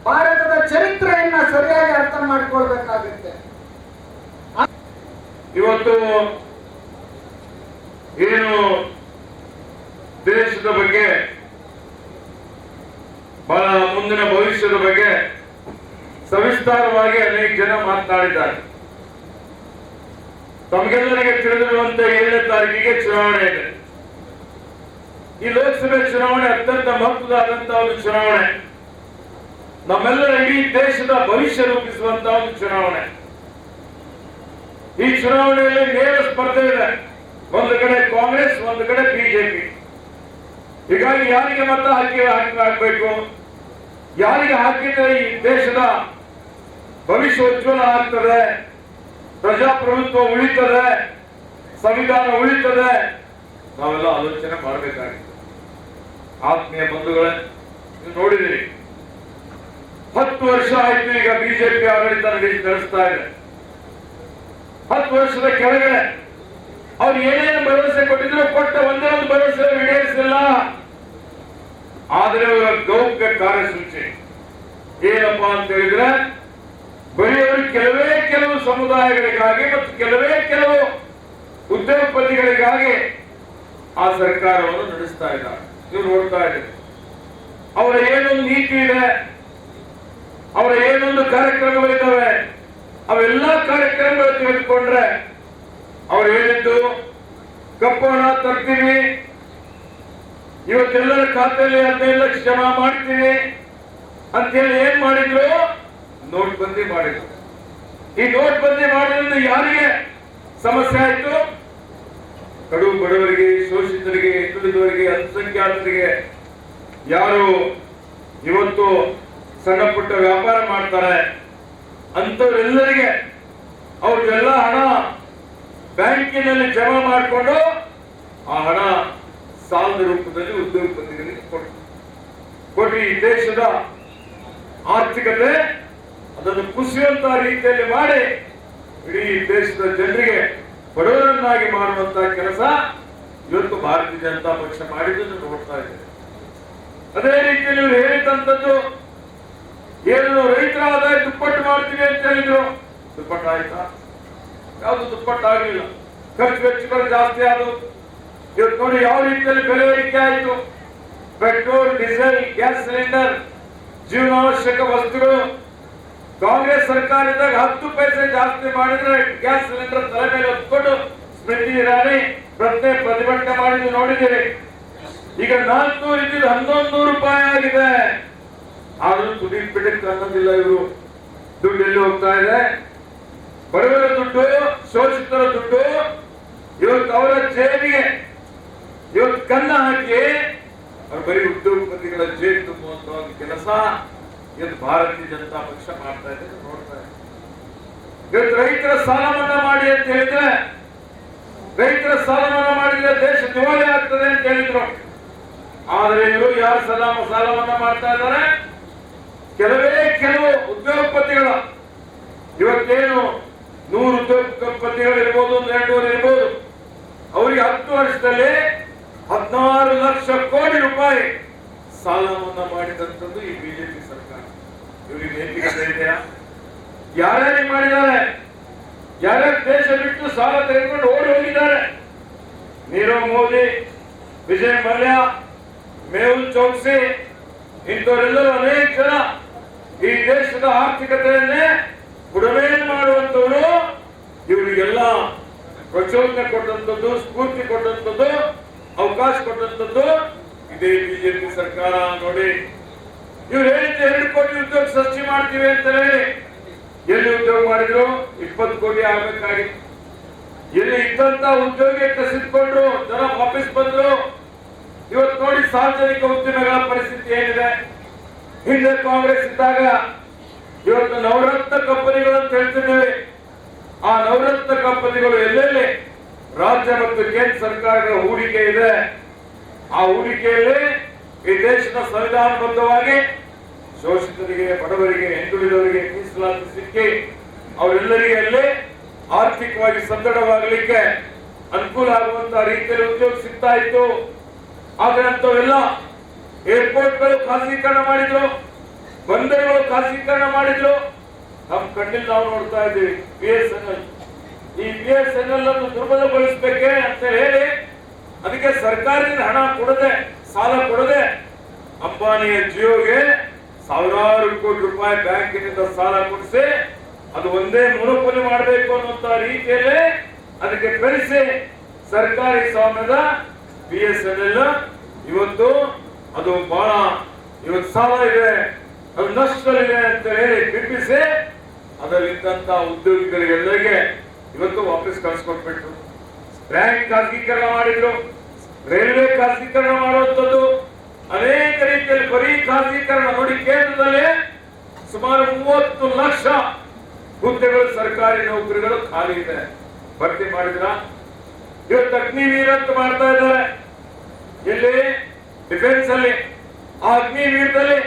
ಭಾರತದ ಚರಿತ್ರೆಯನ್ನ ಸರಿಯಾಗಿ ಅರ್ಥ ಮಾಡ್ಕೊಳ್ಬೇಕಾಗುತ್ತೆ. ಇವತ್ತು ಏನು ದೇಶದ ಬಗ್ಗೆ, ಬಹಳ ಮುಂದಿನ ಭವಿಷ್ಯದ ಬಗ್ಗೆ ಸವಿಸ್ತಾರವಾಗಿ ಅನೇಕ ಜನ ಮಾತನಾಡಿದ್ದಾರೆ. ತಮಗೆಲ್ಲರಿಗೆ ತಿಳಿದಿರುವಂತೆ 7ನೇ ತಾರೀಕಿಗೆ ಚುನಾವಣೆ ಇದೆ. ಈ ಲೋಕಸಭೆ ಚುನಾವಣೆ ಅತ್ಯಂತ ಮಹತ್ವದಾದಂತಹ ಒಂದು ಚುನಾವಣೆ. ನಮ್ಮೆಲ್ಲರ ಇಡೀ ದೇಶದ ಭವಿಷ್ಯ ರೂಪಿಸುವಂತಹ ಒಂದು ಚುನಾವಣೆ. ಈ ಚುನಾವಣೆಯಲ್ಲಿ ನೇರ ಸ್ಪರ್ಧೆ ಇದೆ. ಒಂದು ಕಡೆ ಕಾಂಗ್ರೆಸ್, ಒಂದು ಕಡೆ ಬಿಜೆಪಿ. ಹೀಗಾಗಿ ಯಾರಿಗೆ ಮತ ಹಾಕಬೇಕು, ಯಾರಿಗೆ ಹಾಕಿದರೆ ಈ ದೇಶದ ಭವಿಷ್ಯ ಉಜ್ವಲ ಆಗ್ತದೆ, ಪ್ರಜಾಪ್ರಭುತ್ವ ಉಳಿತದೆ, ಸಂವಿಧಾನ ಉಳಿತದೆ, ನಾವೆಲ್ಲ ಆಲೋಚನೆ ಮಾಡಬೇಕಾಗಿದೆ. ಆತ್ಮೀಯ ಬಂಧುಗಳೇ, ನೀವು ನೋಡಿದಿರಿ 10 ವರ್ಷ ಆಯ್ತು ಈಗ ಬಿಜೆಪಿ ಆಡಳಿತ ನಡೆಸ್ತಾ ಇದೆ. 10 ವರ್ಷದ ಕೆಳಗಡೆ ಅವ್ರು ಏನೇನು ಭರವಸೆ ಕೊಟ್ಟಿದ್ರು, ಕೊಟ್ಟ ಒಂದೇ ಒಂದು ಭರವಸೆ ಈಡೇರಿಸಿಲ್ಲ. ಆದ್ರೆ ಅವರ ಗೌಪ್ಯ ಕಾರ್ಯಸೂಚಿ ಏನಪ್ಪಾ ಅಂತ ಹೇಳಿದ್ರೆ, ಬರೀ ಅವರು ಕೆಲವು ಸಮುದಾಯಗಳಿಗಾಗಿ ಮತ್ತು ಕೆಲವು ಉದ್ಯೋಗಪತಿಗಳಿಗಾಗಿ ಆ ಸರ್ಕಾರವನ್ನು ನಡೆಸ್ತಾ ಇದ್ದಾರೆ. ನೀವು ನೋಡ್ತಾ ಇದ್ದೀರಿ. ಅವರ ಏನೊಂದು ನೀತಿ ಇದೆ, ಅವರ ಏನೊಂದು ಕಾರ್ಯಕ್ರಮಗಳಿದ್ದಾವೆ, ಅವೆಲ್ಲ ಕಾರ್ಯಕ್ರಮಗಳು ತೆಗೆದುಕೊಂಡ್ರೆ ಅವ್ರು ಹೇಳಿದ್ದು ಕಪ್ಪು ಹಣ ತರ್ತೀವಿ, ಇವತ್ತೆಲ್ಲರ ಖಾತೆಯಲ್ಲಿ 15 ಲಕ್ಷ ಜಮಾ ಮಾಡ್ತೀವಿ ಅಂತೇಳಿ ಏನ್ ಮಾಡಿದ್ರು? ನೋಟ್ ಬಂದಿ ಮಾಡಿದ್ರು. ಈ ನೋಟ್ ಬಂದಿ ಮಾಡೋದ್ರಿಂದ ಯಾರಿಗೆ ಸಮಸ್ಯೆ ಆಯ್ತು? ಕಡು ಬಡವರಿಗೆ, ಶೋಷಿತರಿಗೆ, ಹಿಂದುಳಿದವರಿಗೆ, ಅಲ್ಪಸಂಖ್ಯಾತರಿಗೆ, ಯಾರು ಇವತ್ತು ಸಣ್ಣ ಪುಟ್ಟ ವ್ಯಾಪಾರ ಮಾಡ್ತಾರೆ ಅಂತವರೆಲ್ಲರಿಗೆ ಅವ್ರಿಗೆಲ್ಲ ಹಣ ಬ್ಯಾಂಕಿನಲ್ಲಿ ಜಮಾ ಮಾಡಿಕೊಂಡು ಆ ಹಣ ಸಾಲದ ರೂಪದಲ್ಲಿ ಉದ್ಯೋಗಪತಿಗಳಿಗೆ ಕೊಟ್ಟು ಈ ದೇಶದ ಆರ್ಥಿಕತೆ ಅದನ್ನು ಕುಸಿಯುವಂತಹ ರೀತಿಯಲ್ಲಿ ಮಾಡಿ ಇಡೀ ದೇಶದ ಜನರಿಗೆ ಬಡವರನ್ನಾಗಿ ಮಾಡುವಂತಹ ಕೆಲಸ ಇವತ್ತು ಭಾರತೀಯ ಜನತಾ ಪಕ್ಷ ಮಾಡಿದ್ದನ್ನು ನೋಡ್ತಾ ಇದ್ದೇವೆ. ಅದೇ ರೀತಿಯಲ್ಲಿ ಇವರು ಹೇಳಿದಂಥದ್ದು ಏನು ರೈತರ ಆದಾಯ ದುಪ್ಪಟ್ಟು ಮಾಡ್ತೀವಿ ಅಂತ ಹೇಳಿದ್ರು. ದುಪ್ಪಟ್ಟು ಆಯ್ತಾ? ಯಾವುದು ದುಪ್ಪಟ್ಟು ಆಗಲಿಲ್ಲ. ಖರ್ಚು ವೆಚ್ಚಗಳು ಜಾಸ್ತಿ ಆದವು. ಇವತ್ತು ನೋಡಿ ಯಾವ ರೀತಿಯಲ್ಲಿ ಬೆಲೆ ಏರಿಕೆ ಆಯಿತು. ಪೆಟ್ರೋಲ್, ಡೀಸೆಲ್, ಗ್ಯಾಸ್ ಸಿಲಿಂಡರ್, ಜೀವನಾವಶ್ಯಕ ವಸ್ತುಗಳು. ಕಾಂಗ್ರೆಸ್ ಸರ್ಕಾರ ಇದ್ದಾಗ 10 ಪೈಸೆ ಜಾಸ್ತಿ ಮಾಡಿದ್ರೆ ಗ್ಯಾಸ್ ಸಿಲಿಂಡರ್ ತಲೆ ಮೇಲೆ ಹೊತ್ಕೊಂಡು ಸ್ಮೃತಿ ಇರಾನಿ ಪ್ರತಿಭಟನೆ ಮಾಡಿದ್ದು ನೋಡಿದ್ದೀರಿ. ಈಗ 400 ಇದ್ದಿದ್ದು 1100 ರೂಪಾಯಿ ಆಗಿದೆ. ಆದ್ರೂ ತುದಿ ಪಿಡಿಕ್ ಅನ್ನೋದಿಲ್ಲ. ಇವರು ದುಡ್ಡು ಎಲ್ಲಿ ಹೋಗ್ತಾ ಇದೆ? ಬಡವರ ದುಡ್ಡು, ಶೋಷಿತರ ದುಡ್ಡು ಇವತ್ತು ಅವರ ಜೇಬಿಗೆ ಇವತ್ತು ಕನ್ನ ಹಾಕಿ ಅವ್ರು ಬರೀ ಉದ್ಯೋಗಪತಿಗಳ ಜೇಬು ತುಂಬುವಂತ ಒಂದು ಕೆಲಸ ಇವತ್ತು ಭಾರತೀಯ ಜನತಾ ಪಕ್ಷ ಮಾಡ್ತಾ ಇದೆ, ನೋಡ್ತಾ ಇದೆ. ಇವತ್ತು ರೈತರ ಸಾಲ ಮನ್ನಾ ಮಾಡಿ ಅಂತ ಹೇಳಿದ್ರೆ, ರೈತರ ಸಾಲ ಮನ್ನಾ ಮಾಡಿದ್ರೆ ದೇಶ ದಿವಾಳಿ ಆಗ್ತದೆ ಅಂತ ಹೇಳಿದ್ರು. ಆದ್ರೆ ಇವರು ಯಾರು ಸಾಲ ಮನ್ನಾ ಮಾಡ್ತಾ ಇದ್ದಾರೆ? ಕೆಲವು ಉದ್ಯೋಗಪತಿಗಳ, ಇವತ್ತೇನು 100 ಉದ್ಯೋಗಪತಿಗಳು ಇರ್ಬೋದು, 200 ಇರ್ಬೋದು, ಅವರಿಗೆ 10 ವರ್ಷದಲ್ಲಿ 16 ಲಕ್ಷ ಕೋಟಿ ರೂಪಾಯಿ ಸಾಲ ಮನ್ನಾ ಮಾಡಿದಂಥದ್ದು ಈ ಬಿಜೆಪಿ ಸರ್ಕಾರ. ಇವರಿಗೆ ನೈತಿಕತೆ ಇದೆಯಾ? ಯಾರ್ಯಾರಿಗೆ ಮಾಡಿದ್ದಾರೆ? ಯಾರ್ಯಾರು ದೇಶ ಬಿಟ್ಟು ಸಾಲ ತೆಗೆದುಕೊಂಡು ಓಡಿ ಹೋಗಿದ್ದಾರೆ? ನೀರವ್ ಮೋದಿ, ವಿಜಯ್ ಮಲ್ಯ, ಮೇಹುಲ್ ಚೌಕ್ಸಿ, ಇಂಥವರೆಲ್ಲರೂ ಅನೇಕ ಜನ ಈ ದೇಶದ ಆರ್ಥಿಕತೆಯನ್ನೇ ಬುಡಮೇಲು ಮಾಡುವಂತವರು. ಇವರಿಗೆಲ್ಲ ಪ್ರಚೋದನೆ ಕೊಟ್ಟಂತದ್ದು, ಸ್ಫೂರ್ತಿ ಕೊಟ್ಟಂತದ್ದು, ಅವಕಾಶ ಕೊಟ್ಟಂತದ್ದು ಇದೇ ಬಿಜೆಪಿ ಸರ್ಕಾರ. ನೋಡಿ, ಇವ್ರು ಹೇಳಿದ್ದು 2 ಕೋಟಿ ಉದ್ಯೋಗ ಸೃಷ್ಟಿ ಮಾಡ್ತೀವಿ ಅಂತ ಹೇಳಿ ಎಲ್ಲಿ ಉದ್ಯೋಗ ಮಾಡಿದ್ರು? 20 ಕೋಟಿ ಆಗ್ಬೇಕಾಗಿತ್ತು. ಎಲ್ಲಿ ಇದ್ದಂತ ಉದ್ಯೋಗ ಕಸಿದ್ಕೊಂಡ್ರು, ಜನ ವಾಪಸ್ ಬಂದ್ರು. ಇವತ್ತು ನೋಡಿ ಸಾರ್ವಜನಿಕ ಉದ್ಯಮಗಳ ಪರಿಸ್ಥಿತಿ ಏನಿದೆ. ಹಿಂದೆ ಕಾಂಗ್ರೆಸ್ ಇದ್ದಾಗ ಇವತ್ತು ನವರತ್ನ ಕಂಪನಿಗಳು ಅಂತ ಹೇಳ್ತಿದ್ದೇವೆ. ಆ ನವರತ್ನ ಕಂಪನಿಗಳು ಎಲ್ಲೆಲ್ಲಿ ರಾಜ್ಯ ಮತ್ತು ಕೇಂದ್ರ ಸರ್ಕಾರಗಳ ಹೂಡಿಕೆ ಇದೆ, ಆ ಹೂಡಿಕೆಯಲ್ಲಿ ಈ ದೇಶದ ಸಂವಿಧಾನಬದ್ಧವಾಗಿ ಶೋಷಿತರಿಗೆ, ಬಡವರಿಗೆ, ಹಿಂದುಳಿದವರಿಗೆ ಮೀಸಲಾತಿ ಸಿಕ್ಕಿ ಅವರೆಲ್ಲರಿಗೆ ಅಲ್ಲಿ ಆರ್ಥಿಕವಾಗಿ ಸದೃಢವಾಗಲಿಕ್ಕೆ ಅನುಕೂಲ ಆಗುವಂತಹ ರೀತಿಯಲ್ಲಿ ಉದ್ಯೋಗ ಸಿಗ್ತಾ ಇತ್ತು. ಆದ್ರೆ ಅಂತವೆಲ್ಲ ಏರ್ಪೋರ್ಟ್ಗಳು ಖಾಸಗೀಕರಣ ಮಾಡಿದ್ರು, ಬಂದರುಗಳು ಖಾಸಗೀಕರಣ ಮಾಡಿದ್ರು. ನಮ್ಮ ಕಣ್ಣಿಲ್ ನಾವು ನೋಡ್ತಾ ಇದ್ದೀವಿ. BSNL, ಈ BSNL ಅನ್ನು ದುರ್ಬಲಗೊಳಿಸಬೇಕೆ ಅಂತ ಹೇಳಿ ಅದಕ್ಕೆ ಸರ್ಕಾರದಿಂದ ಹಣ ಕೊಡದೆ, ಸಾಲ ಕೊಡದೆ ಅಂಬಾನಿಯ ಜಿಯೋಗೆ ಸಾವಿರಾರು ಕೋಟಿ ರೂಪಾಯಿ ಬ್ಯಾಂಕಿನಿಂದ ಸಾಲ ಕೊಡಿಸಿ ಅದು ಒಂದೇ ಮೊನೊಪೊಲಿ ಮಾಡಬೇಕು ಅನ್ನುವಂತ ರೀತಿಯಲ್ಲಿ ಅದಕ್ಕೆ ಕಳಿಸಿ ಸರ್ಕಾರಿ ಸ್ವಾಮ್ಯದ BSNL ಇವತ್ತು ಅದು ಬಹಳ ಇವತ್ತು ಸಾಲ ಇದೆ, ಅದು ನಷ್ಟದಲ್ಲಿದೆ ಅಂತ ಹೇಳಿ ಬಿಂಬಿಸಿ ಅದರಲ್ಲಿದ್ದಂತ ಉದ್ಯೋಗಿಗಳಿಗೆಲ್ಲರಿಗೆ ಇವತ್ತು ವಾಪಸ್ ಕಳಿಸ್ಕೊಟ್ಬಿಟ್ರು. ಬ್ಯಾಂಕ್ ಖಾಸಗೀಕರಣ ಮಾಡಿದ್ರು, ರೈಲ್ವೆ ಖಾಸಗೀಕರಣ ಮಾಡುವಂಥದ್ದು, ಅನೇಕ ರೀತಿಯಲ್ಲಿ ಬರೀ ಖಾಸಗೀಕರಣ. ನೋಡಿ, ಕೇಂದ್ರದಲ್ಲಿ ಸುಮಾರು 30 ಲಕ್ಷ ಹುದ್ದೆಗಳು ಸರ್ಕಾರಿ ನೌಕರಿಗಳು ಖಾಲಿ ಇದೆ. ಭರ್ತಿ ಮಾಡಿದ್ರ? ಇವತ್ತು ಅಗ್ನಿವೀರ್ ಅಂತ ಮಾಡ್ತಾ ಇದ್ದಾರೆ. ಇಲ್ಲಿ ಡಿಫೆನ್ಸ್ ಅಲ್ಲಿ ಆ ಅಗ್ನಿವೀರದಲ್ಲಿ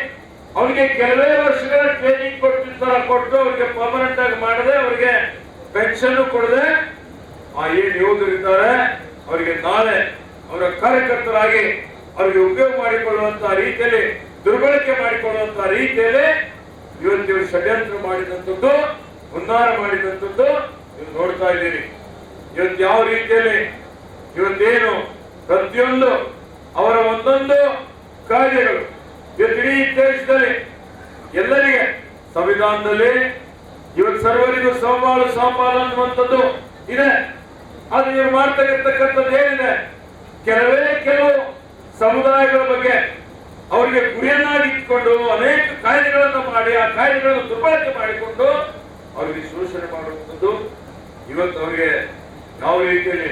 ಅವರಿಗೆ ಕೆಲವೇ ವರ್ಷಗಳ ಟ್ರೈನಿಂಗ್ ಕೊಟ್ಟು ಅವರಿಗೆ ಪರ್ಮನೆಂಟ್ ಆಗಿ ಮಾಡದೆ, ಅವರಿಗೆ ಪೆನ್ಷನ್ ಕೊಡದೆ, ಆ ಏನ್ ಯೋಧರಿದ್ದಾರೆ ಅವರಿಗೆ ನಾಳೆ ಅವರ ಕಾರ್ಯಕರ್ತರಾಗಿ ಅವರಿಗೆ ಉಪಯೋಗ ಮಾಡಿಕೊಳ್ಳುವಂತಹ ರೀತಿಯಲ್ಲಿ, ದುರ್ಬಳಕೆ ಮಾಡಿಕೊಳ್ಳುವಂತಹ ರೀತಿಯಲ್ಲಿ ಇವತ್ತು ಷಡ್ಯಂತ್ರ ಮಾಡಿದಂಥದ್ದು, ಹುನ್ನಾರ ಮಾಡಿದಂಥದ್ದು ನೀವು ನೋಡ್ತಾ ಇದ್ದೀರಿ. ಇವತ್ತು ಯಾವ ರೀತಿಯಲ್ಲಿ ಇವತ್ತೇನು ಪ್ರತಿಯೊಂದು ಅವರ ಒಂದೊಂದು ಕಾರ್ಯಗಳು ಇವತ್ತು ಇಡೀ ದೇಶದಲ್ಲಿ ಎಲ್ಲರಿಗೆ ಸಂವಿಧಾನದಲ್ಲಿ ಇವತ್ತು ಸರ್ವರಿಗೂ ಸಮಪಾಲು ಅನ್ನುವಂಥದ್ದು ಇದೆ. ಅದು ಇವರು ಮಾಡ್ತಕ್ಕಂಥದ್ದು ಏನಿದೆ, ಕೆಲವು ಸಮುದಾಯಗಳ ಬಗ್ಗೆ ಅವರಿಗೆ ಗುರಿಯನ್ನಾಗಿ ಇಟ್ಕೊಂಡು ಅನೇಕ ಕಾಯ್ದೆಗಳನ್ನು ಮಾಡಿ ಆ ಕಾಯ್ದೆಗಳನ್ನು ದುರ್ಬಳಕೆ ಮಾಡಿಕೊಂಡು ಅವರಿಗೆ ಶೋಷಣೆ ಮಾಡುವಂಥದ್ದು, ಇವತ್ತು ಅವರಿಗೆ ಯಾವ ರೀತಿಯಲ್ಲಿ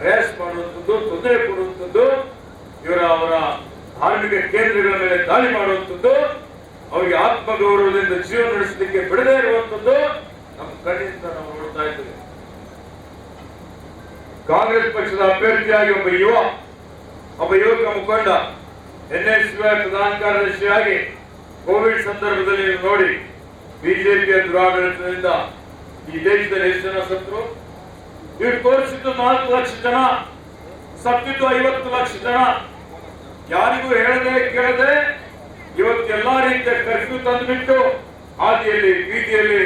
ಹ್ಯಾಸ್ ಮಾಡುವಂಥದ್ದು, ತೊಂದರೆ ಕೊಡುವಂಥದ್ದು, ಅವರ ಧಾರ್ಮಿಕ ಕೇಂದ್ರಗಳ ಮೇಲೆ ದಾಳಿ ಮಾಡುವಂಥದ್ದು, ಅವರಿಗೆ ಆತ್ಮಗೌರವದಿಂದ ಜೀವನ ನಡೆಸಲಿಕ್ಕೆ ಬಿಡದೇ ಇರುವಂಥದ್ದು ನಮ್ಮ ಕಣ್ಣಿಂದ ನಾವು ನೋಡ್ತಾ ಇದ್ದೇವೆ. ಕಾಂಗ್ರೆಸ್ ಪಕ್ಷದ ಅಭ್ಯರ್ಥಿಯಾಗಿ ಒಬ್ಬ ಯುವಕ ಮುಖಂಡ NSY ಪ್ರಧಾನ ಕಾರ್ಯದರ್ಶಿಯಾಗಿ ಕೋವಿಡ್ ಸಂದರ್ಭದಲ್ಲಿ ನೋಡಿ, ಬಿಜೆಪಿಯ ದುರಾಡಳಿತದಿಂದ ಈ ದೇಶದಲ್ಲಿ ಎಷ್ಟು ಜನ ಸತ್ರು? ಇವ್ರು ತೋರಿಸಿದ್ದು 4 ಲಕ್ಷ ಜನ, ಸತ್ತಿದ್ದು 50 ಲಕ್ಷ ಜನ. ಯಾರಿಗೂ ಹೇಳದೆ ಕೇಳದೆ ಇವತ್ತು ಎಲ್ಲಾ ರೀತಿಯ ಕರ್ಫ್ಯೂ ತಂದುಬಿಟ್ಟು ಹಾದಿಯಲ್ಲಿ ಬೀದಿಯಲ್ಲಿ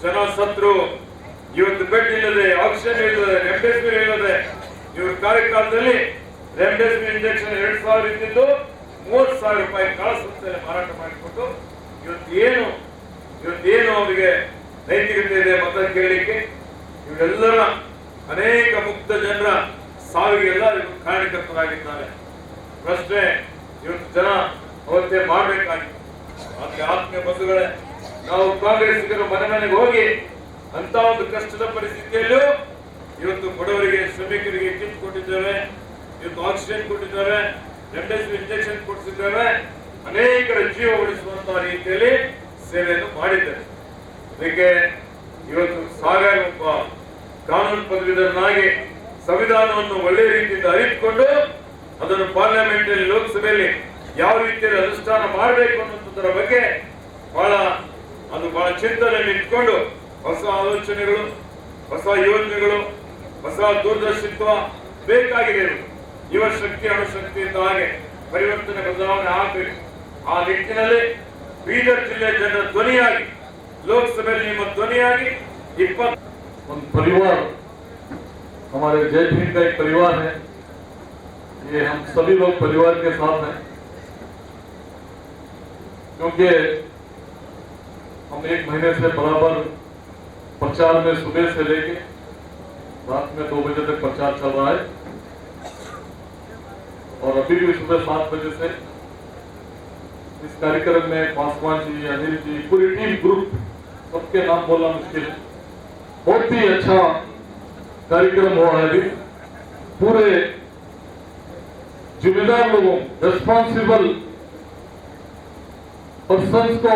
ಜನ ಸತ್ರು. ಇವತ್ತು ಬೆಡ್ ಇಲ್ಲದೆ, ಆಕ್ಸಿಜನ್ ಇಲ್ಲದೆ, ರೆಮ್ಡೆಸಿವಿರ್ ಇಲ್ಲದೆ, ಇವ್ರ ಕಾರ್ಯಕಾಲದಲ್ಲಿ ರೆಮ್ಡೆಸಿವಿರ್ ಇಂಜೆಕ್ಷನ್ 2,000 ಇದ್ದಿದ್ದು 30,000 ರೂಪಾಯಿ ಕಾಳಸಂತೆಯಲ್ಲಿ ಮಾರಾಟ ಮಾಡಿಕೊಟ್ಟು ಇವತ್ತೇನು ಅವರಿಗೆ ನೈತಿಕತೆ ಇದೆ ಮತ ಕೇಳಲಿಕ್ಕೆ? ಇವರೆಲ್ಲರ ಅನೇಕ ಮುಕ್ತ ಜನರ ಸಾವಿಗೆಲ್ಲ ಕಾರಣಕರ್ತರಾಗಿದ್ದಾರೆ. ಪ್ರಶ್ನೆ ಇವತ್ತು ಜನ ಅವತ್ತೇ ಮಾಡಬೇಕಾಗಿತ್ತು. ಆತ್ಮೀಯ ಬಂಧುಗಳೇ, ನಾವು ಕಾಂಗ್ರೆಸ್ಸಿಗರು ಮನೆ ಮನೆಗೆ ಹೋಗಿ ಅಂತ ಒಂದು ಕಷ್ಟದ ಪರಿಸ್ಥಿತಿಯಲ್ಲೂ ಇವತ್ತು ಬಡವರಿಗೆ ಶ್ರಮಿಕರಿಗೆ ಕಿಟ್ ಕೊಟ್ಟಿದ್ದೇವೆ, ಇವತ್ತು ಆಕ್ಸಿಜನ್ ಕೊಟ್ಟಿದ್ದೇವೆ, ರೆಮ್ಡೆಸಿವಿರ್ ಇಂಜೆಕ್ಷನ್ ಕೊಡಿಸಿದ್ದೇವೆ, ಅನೇಕರ ಜೀವ ಉಳಿಸುವಂತಹ ರೀತಿಯಲ್ಲಿ ಸೇವೆಯನ್ನು ಮಾಡಿದ್ದೇವೆ. ಅದಕ್ಕೆ ಇವತ್ತು ಸಾಗರ್ ಒಬ್ಬ ಕಾನೂನು ಪದವೀಧರನಾಗಿ ಸಂವಿಧಾನವನ್ನು ಒಳ್ಳೆಯ ರೀತಿಯಿಂದ ಅರಿತುಕೊಂಡು ಅದನ್ನು ಪಾರ್ಲಿಮೆಂಟ್ ಅಲ್ಲಿ ಲೋಕಸಭೆಯಲ್ಲಿ ಯಾವ ರೀತಿಯಲ್ಲಿ ಅನುಷ್ಠಾನ ಮಾಡಬೇಕು ಅನ್ನೋದರ ಬಗ್ಗೆ ಬಹಳ ಚಿಂತನೆಯಲ್ಲಿ ಇಟ್ಕೊಂಡು ಹೊಸ ಆಲೋಚನೆಗಳು, ಹೊಸ ಯೋಜನೆಗಳು, ಹೊಸ ದೂರದರ್ಶಿತ್ವ ಬೇಕಾಗಿದೆ. ಯುವ ಶಕ್ತಿ ಅಣುಶಕ್ತಿಯಿಂದ ಹಾಗೆ ಪರಿವರ್ತನೆ ಬದಲಾವಣೆ ಆಗಬೇಕು. ಆ ನಿಟ್ಟಿನಲ್ಲಿ ಬೀದರ್ ಜಿಲ್ಲೆ ಜನರ ಧ್ವನಿಯಾಗಿ लोकसभा में ध्वनियागी परिवार हमारे जय भीम का एक परिवार है। ये हम सभी लोग परिवार के साथ हैं, क्योंकि हम 1 महीने से बराबर प्रचार में सुबह से लेके रात में 2 बजे तक प्रचार चल रहा है और अभी भी सुबह 7 बजे से इस कार्यक्रम में पासवान जी, अनिल जी, पूरी टीम ग्रुप, सबके नाम बोलना मुश्किल है। बहुत ही अच्छा कार्यक्रम हुआ है। अभी पूरे जिम्मेदार लोगों, रेस्पॉन्सिबल पर्सन्स को,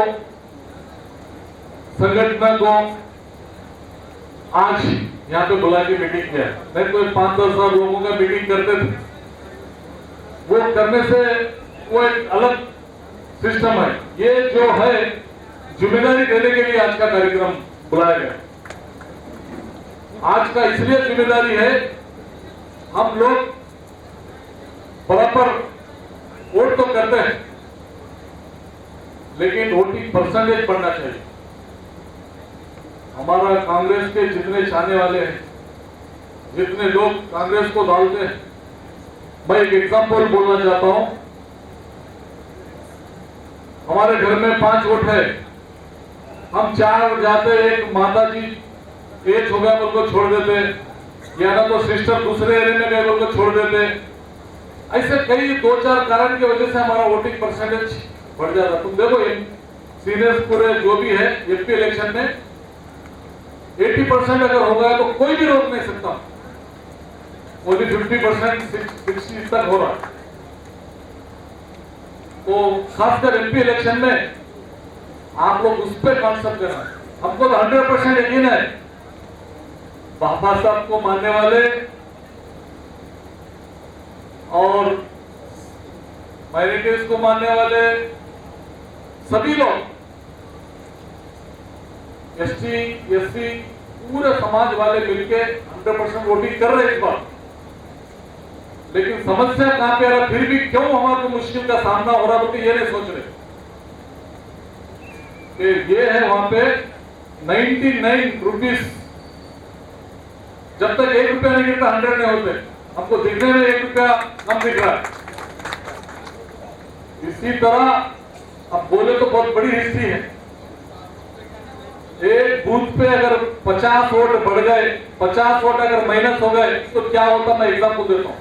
संगठन को आज यहाँ पे बुला के मीटिंग किया। नहीं तो 5-10 हजार लोगों का मीटिंग करते थे, वो करने से वो एक अलग सिस्टम है। ये जो है जिम्मेदारी देने के लिए आज का कार्यक्रम बुलाया गया। आज का इसलिए जिम्मेदारी है, हम लोग बराबर वोट तो करते हैं, लेकिन वोटिंग परसेंटेज बढ़ना चाहिए। हमारा कांग्रेस के जितने चाहने वाले हैं, जितने लोग कांग्रेस को डालते हैं, मैं एक एग्जांपल बोलना चाहता हूं। हमारे घर में 5 वोट है, हम 4 जाते, एक माता जी एज हो गया बोल को छोड़ देते, या ना तो सिस्टर दूसरे एरिया में गए बोल को छोड़ देते। ऐसे कई 2-4 कारण की वजह से हमारा वोटिंग परसेंटेज बढ़ जाता। तुम देखो सीनियर्स पूरे जो भी है एमपी इलेक्शन में 80% अगर हो गया तो कोई भी रोक नहीं सकता। ओनली 50%, 60 तक हो रहा। तो खासकर एमपी इलेक्शन में आप लोग उस पर कॉन्सेप्ट करना। हमको तो 100% यकीन है, बाबा साहब को मानने वाले और माइनॉरिटीज को मानने वाले सभी लोग, एसटी, एससी, पूरे समाज वाले मिलके 100% वोटिंग कर रहे हैं इस बार। लेकिन समस्या कहां पे आ रहा, फिर भी क्यों हमारे को मुश्किल का सामना हो रहा, तो ये नहीं सोच रहे कि ये है वहां पे 99 रुपीस। जब तक 1 रुपया नहीं गिरता 100 नहीं होते। हमको दिखने में 1 रुपया कम दिख रहा है। इसी तरह अब बोले तो बहुत बड़ी हिस्ट्री है। एक बूथ पे अगर 50 वोट बढ़ गए, 50 वोट अगर माइनस हो गए तो क्या होता, मैं एग्जाम्पल देता हूं।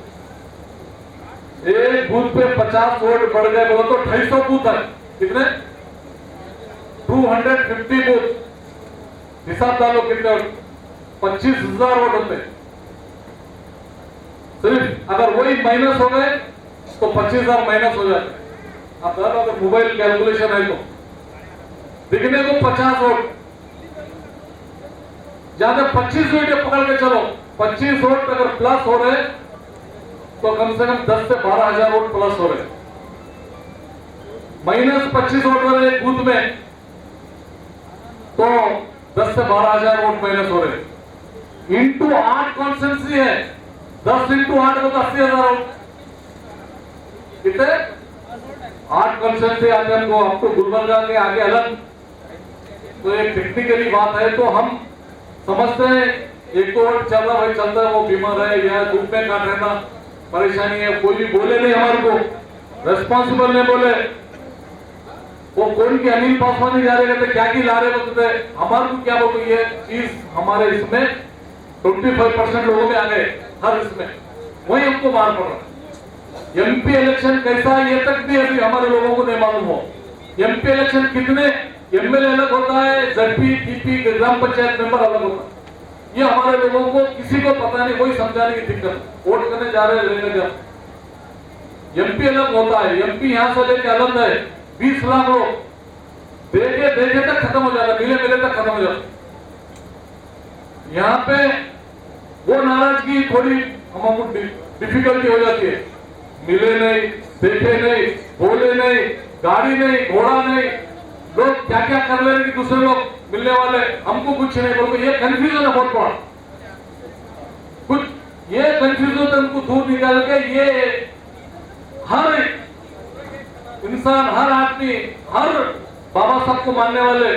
एक बूथ पे 50 वोट बढ़ गए बोलो तो 250 बूथ है। कितने? 250 बूथ। हिसाब डालो कितने? 25,000 वोट होते। सिर्फ अगर वही माइनस हो गए तो 25,000 माइनस हो जाते। आप अगर मोबाइल कैलकुलेशन है तो दिखने को 50 वोट, ज्यादा 25 वोट पकड़ के चलो। 25 वोट अगर प्लस हो रहे तो कम से कम 10 से 12,000 वोट प्लस हो रहे। माइनस 25 वोट वाले एक बूथ में तो 10 से 12,000 वोट माइनस हो रहे। इंटू 8 कॉन्स्टिट्यूंसी है, 10 इंटू 8 तो 80,000 वोट। कितने? 8 कॉन्स्टिट्यूंसी आते हमको। अब तो गुलबर्गा के आगे अलग। तो एक टेक्निकली बात है, तो हम समझते हैं एक तो वोट चल रहा, भाई चलता है, वो बीमार है या धूप में काट रहना, परेशानी है, कोई भी बोले नहीं हमारे को, रेस्पॉन्सिबल नहीं बोले। वो कौन की अनिल पासवान जा रहे थे, क्या की ला रहे बोलते, हमारे को क्या बोलते, ये चीज हमारे इसमें 25% लोगों में आ गए हर इसमें, वही हमको मार पड़ रहा। एमपी इलेक्शन कैसा है ये तक भी अभी हमारे लोगों को नहीं मालूम हो। एमपी इलेक्शन कितने एमएलए अलग होता है, जडपी टीपी ग्राम पंचायत मेंबर अलग होता है। ये हमारे लोगों को किसी को पता नहीं, वही समझाने की दिक्कत। वोट करने जा रहे हैं, एमपी अलग होता है, एमपी यहां से लेके अलग है, 20 लाख लोग देखे देखे तक खत्म हो जाता, मिले मिले तक खत्म हो जाता। यहाँ पे वो नाराजगी थोड़ी हमको डिफिकल्टी हो जाती है, मिले नहीं, देखे नहीं, बोले नहीं, गाड़ी नहीं, घोड़ा नहीं, लोग क्या क्या कर ले रहे दूसरे लोग मिलने वाले, हमको कुछ नहीं बोलते। ये कंफ्यूजन है बहुत बड़ा। कुछ ये कंफ्यूजन को दूर निकाल के ये हर इंसान, हर आदमी, हर बाबा साहब को मानने वाले,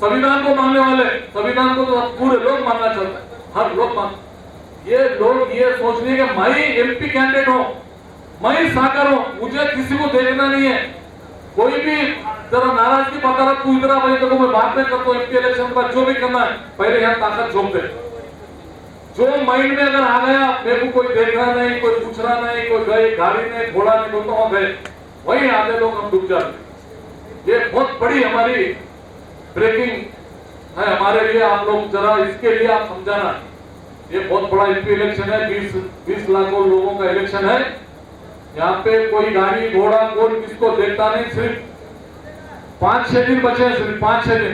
संविधान को मानने वाले, संविधान को तो पूरे लोग मानना चाहते हैं, हर लोग मान। ये लोग ये सोच रहे कि मैं एमपी कैंडिडेट हूं, मैं साकर हूं, मुझे किसी को देखना नहीं है। कोई भी जरा नाराजगी बता रहा, तू इतना भाई देखो मैं बात नहीं करता हूं, एमपी इलेक्शन का जो भी करना है पहले यहाँ ताकत झोंक दे। जो माइंड में अगर आ गया, मेरे को कोई देख रहा नहीं, कोई पूछ रहा नहीं, कोई गए गाड़ी नहीं, घोड़ा नहीं, बोलता हूँ गए, वही आधे लोग हम डूब जाते। ये बहुत बड़ी हमारी ब्रेकिंग है हमारे लिए। आप लोग जरा इसके लिए आप समझाना, ये बहुत बड़ा एमपी इलेक्शन है, 20 लाख लोगों का इलेक्शन है। यहाँ पे कोई गाड़ी घोड़ा कोई किसको देखता नहीं। सिर्फ 5-6 दिन बचे हैं, सिर्फ 5-6 दिन,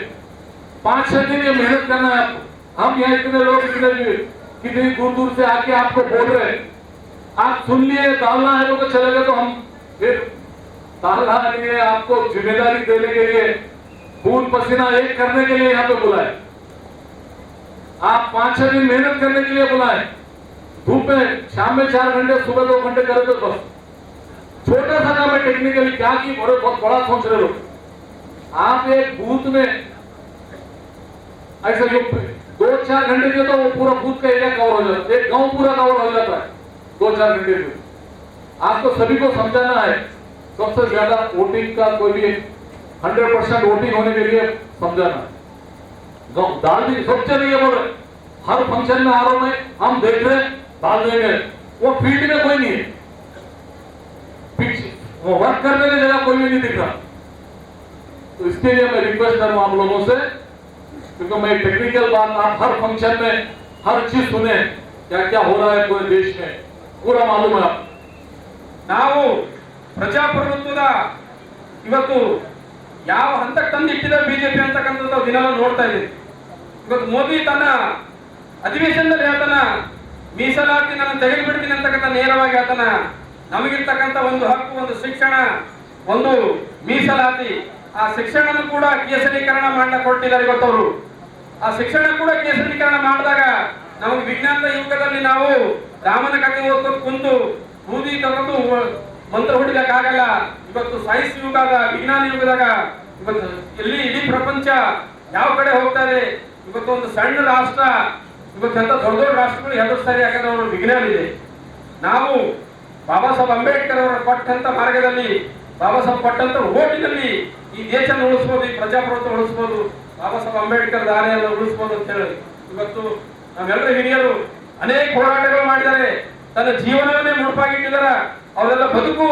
5-6 दिन ये मेहनत करना है आपको। हम यहाँ इतने लोग कितनी दूर दूर से आके आपको बोल रहे हैं, आप सुन लिए, डालना है तो चले गए, तो हम फिर डालना नहीं है, आपको जिम्मेदारी देने के लिए, खून पसीना एक करने के लिए यहाँ पे बुलाए। आप 5-6 दिन मेहनत करने के लिए बुलाए। धूप में शाम में 4 घंटे, सुबह 2 घंटे करे तो बस छोटा सा काम है। टेक्निकली क्या की बहुत बड़ा सोच रहे लोग। आप एक बूथ में ऐसा जो 2-4 घंटे में तो वो पूरा बूथ का एरिया कवर हो जाता है, एक गांव पूरा कवर हो जाता है 2-4 घंटे में। आपको सभी को समझाना है, सबसे ज्यादा वोटिंग का कोई भी 100% वोटिंग होने के लिए समझाना। डाल दी सोचे नहीं है, बोल रहे हर फंक्शन में आ रहा हूं मैं, हम देख रहे डाल देंगे, वो फील्ड में कोई नहीं है, वो वर्क करने की जगह कोई भी नहीं दिख रहा। तो इसके लिए मैं रिक्वेस्ट कर रहा हूं आप लोगों से, क्योंकि मैं टेक्निकल बात, आप हर फंक्शन में हर चीज सुने, क्या क्या हो रहा है पूरे देश में पूरा मालूम है। ನಾವು ಪ್ರಜಾಪ್ರಭುತ್ವದ ಇವತ್ತು ಯಾವ ಹಂತಕ್ಕೆ ತಂದಿಟ್ಟಿದೆ ಬಿಜೆಪಿ ಅಂತಕ್ಕಂಥದ್ದು ದಿನಾಲೂ ನೋಡ್ತಾ ಇದ್ದೀವಿ. ಇವತ್ತು ಮೋದಿ ತನ್ನ ಅಧಿವೇಶನದಲ್ಲಿ ಹೇಳ್ತಾನ ಮೀಸಲಾತಿ ನಾನು ತೆಗೆದುಬಿಡ್ತೀನಿ ಅಂತಕ್ಕಂಥ ನೇರವಾಗಿ ಹೇಳ್ತಾನ. ನಮಗಿರ್ತಕ್ಕಂಥ ಒಂದು ಹಕ್ಕು, ಒಂದು ಶಿಕ್ಷಣ, ಒಂದು ಮೀಸಲಾತಿ, ಆ ಶಿಕ್ಷಣ ಕೂಡ ಕೇಸರೀಕರಣ ಮಾಡಲಿಕ್ಕೆ ಕೊಟ್ಟಿದ್ದಾರೆ ಇವತ್ತವರು. ಆ ಶಿಕ್ಷಣ ಕೂಡ ಕೇಸರೀಕರಣ ಮಾಡಿದಾಗ ನಮಗೆ ವಿಜ್ಞಾನದ ಯುಗದಲ್ಲಿ ನಾವು ರಾಮನ ಕಥೆ ಓದ್ಕೊಂಡು ಕುಂತು ಬೂದಿ ತಗೊಂಡು ಮಂತ್ರ ಹೊಡಿಲಿಕ್ಕಾಗಲ್ಲ. ಇವತ್ತು ಸೈನ್ಸ್ ಯುಗದ, ವಿಜ್ಞಾನ ಯುಗದಾಗ ಇವತ್ತು ಎಲ್ಲಿ ಇಡೀ ಪ್ರಪಂಚ ಯಾವ ಕಡೆ ಹೋಗ್ತಾ ಇದೆ. ಇವತ್ತು ಒಂದು ಸಣ್ಣ ರಾಷ್ಟ್ರ ಇವತ್ತೆಂತ ದೊಡ್ಡ ದೊಡ್ಡ ರಾಷ್ಟ್ರಗಳು ಎದುರಿಸ್ತಾರೆ, ಯಾಕಂದ್ರೆ ಅವರು ವಿಜ್ಞಾನ ಇದೆ. ನಾವು ಬಾಬಾ ಸಾಹೇಬ್ ಅಂಬೇಡ್ಕರ್ ಅವರ ಕೊಟ್ಟಂತ ಮಾರ್ಗದಲ್ಲಿ, ಬಾಬಾ ಸಾಹೇಬ್ ಕೊಟ್ಟಂತ ಓಟಿನಲ್ಲಿ ಈ ದೇಶ ಉಳಿಸ್ಬೋದು, ಈ ಪ್ರಜಾಪ್ರಭುತ್ವ ಉಳಿಸ್ಬೋದು, ಬಾಬಾ ಸಾಹೇಬ್ ಅಂಬೇಡ್ಕರ್ ದಾರಿಯನ್ನು ಉಳಿಸ್ಬೋದು ಅಂತ ಹೇಳಿ ಇವತ್ತು ನಾವೆಲ್ಲರ ಹಿರಿಯರು ಅನೇಕ ಹೋರಾಟಗಳು ಮಾಡಿದ್ದಾರೆ, ತನ್ನ ಜೀವನವನ್ನೇ ಮುಡುಪಾಗಿಟ್ಟಿದ್ದಾರೆ. ಅವರೆಲ್ಲ ಬದುಕು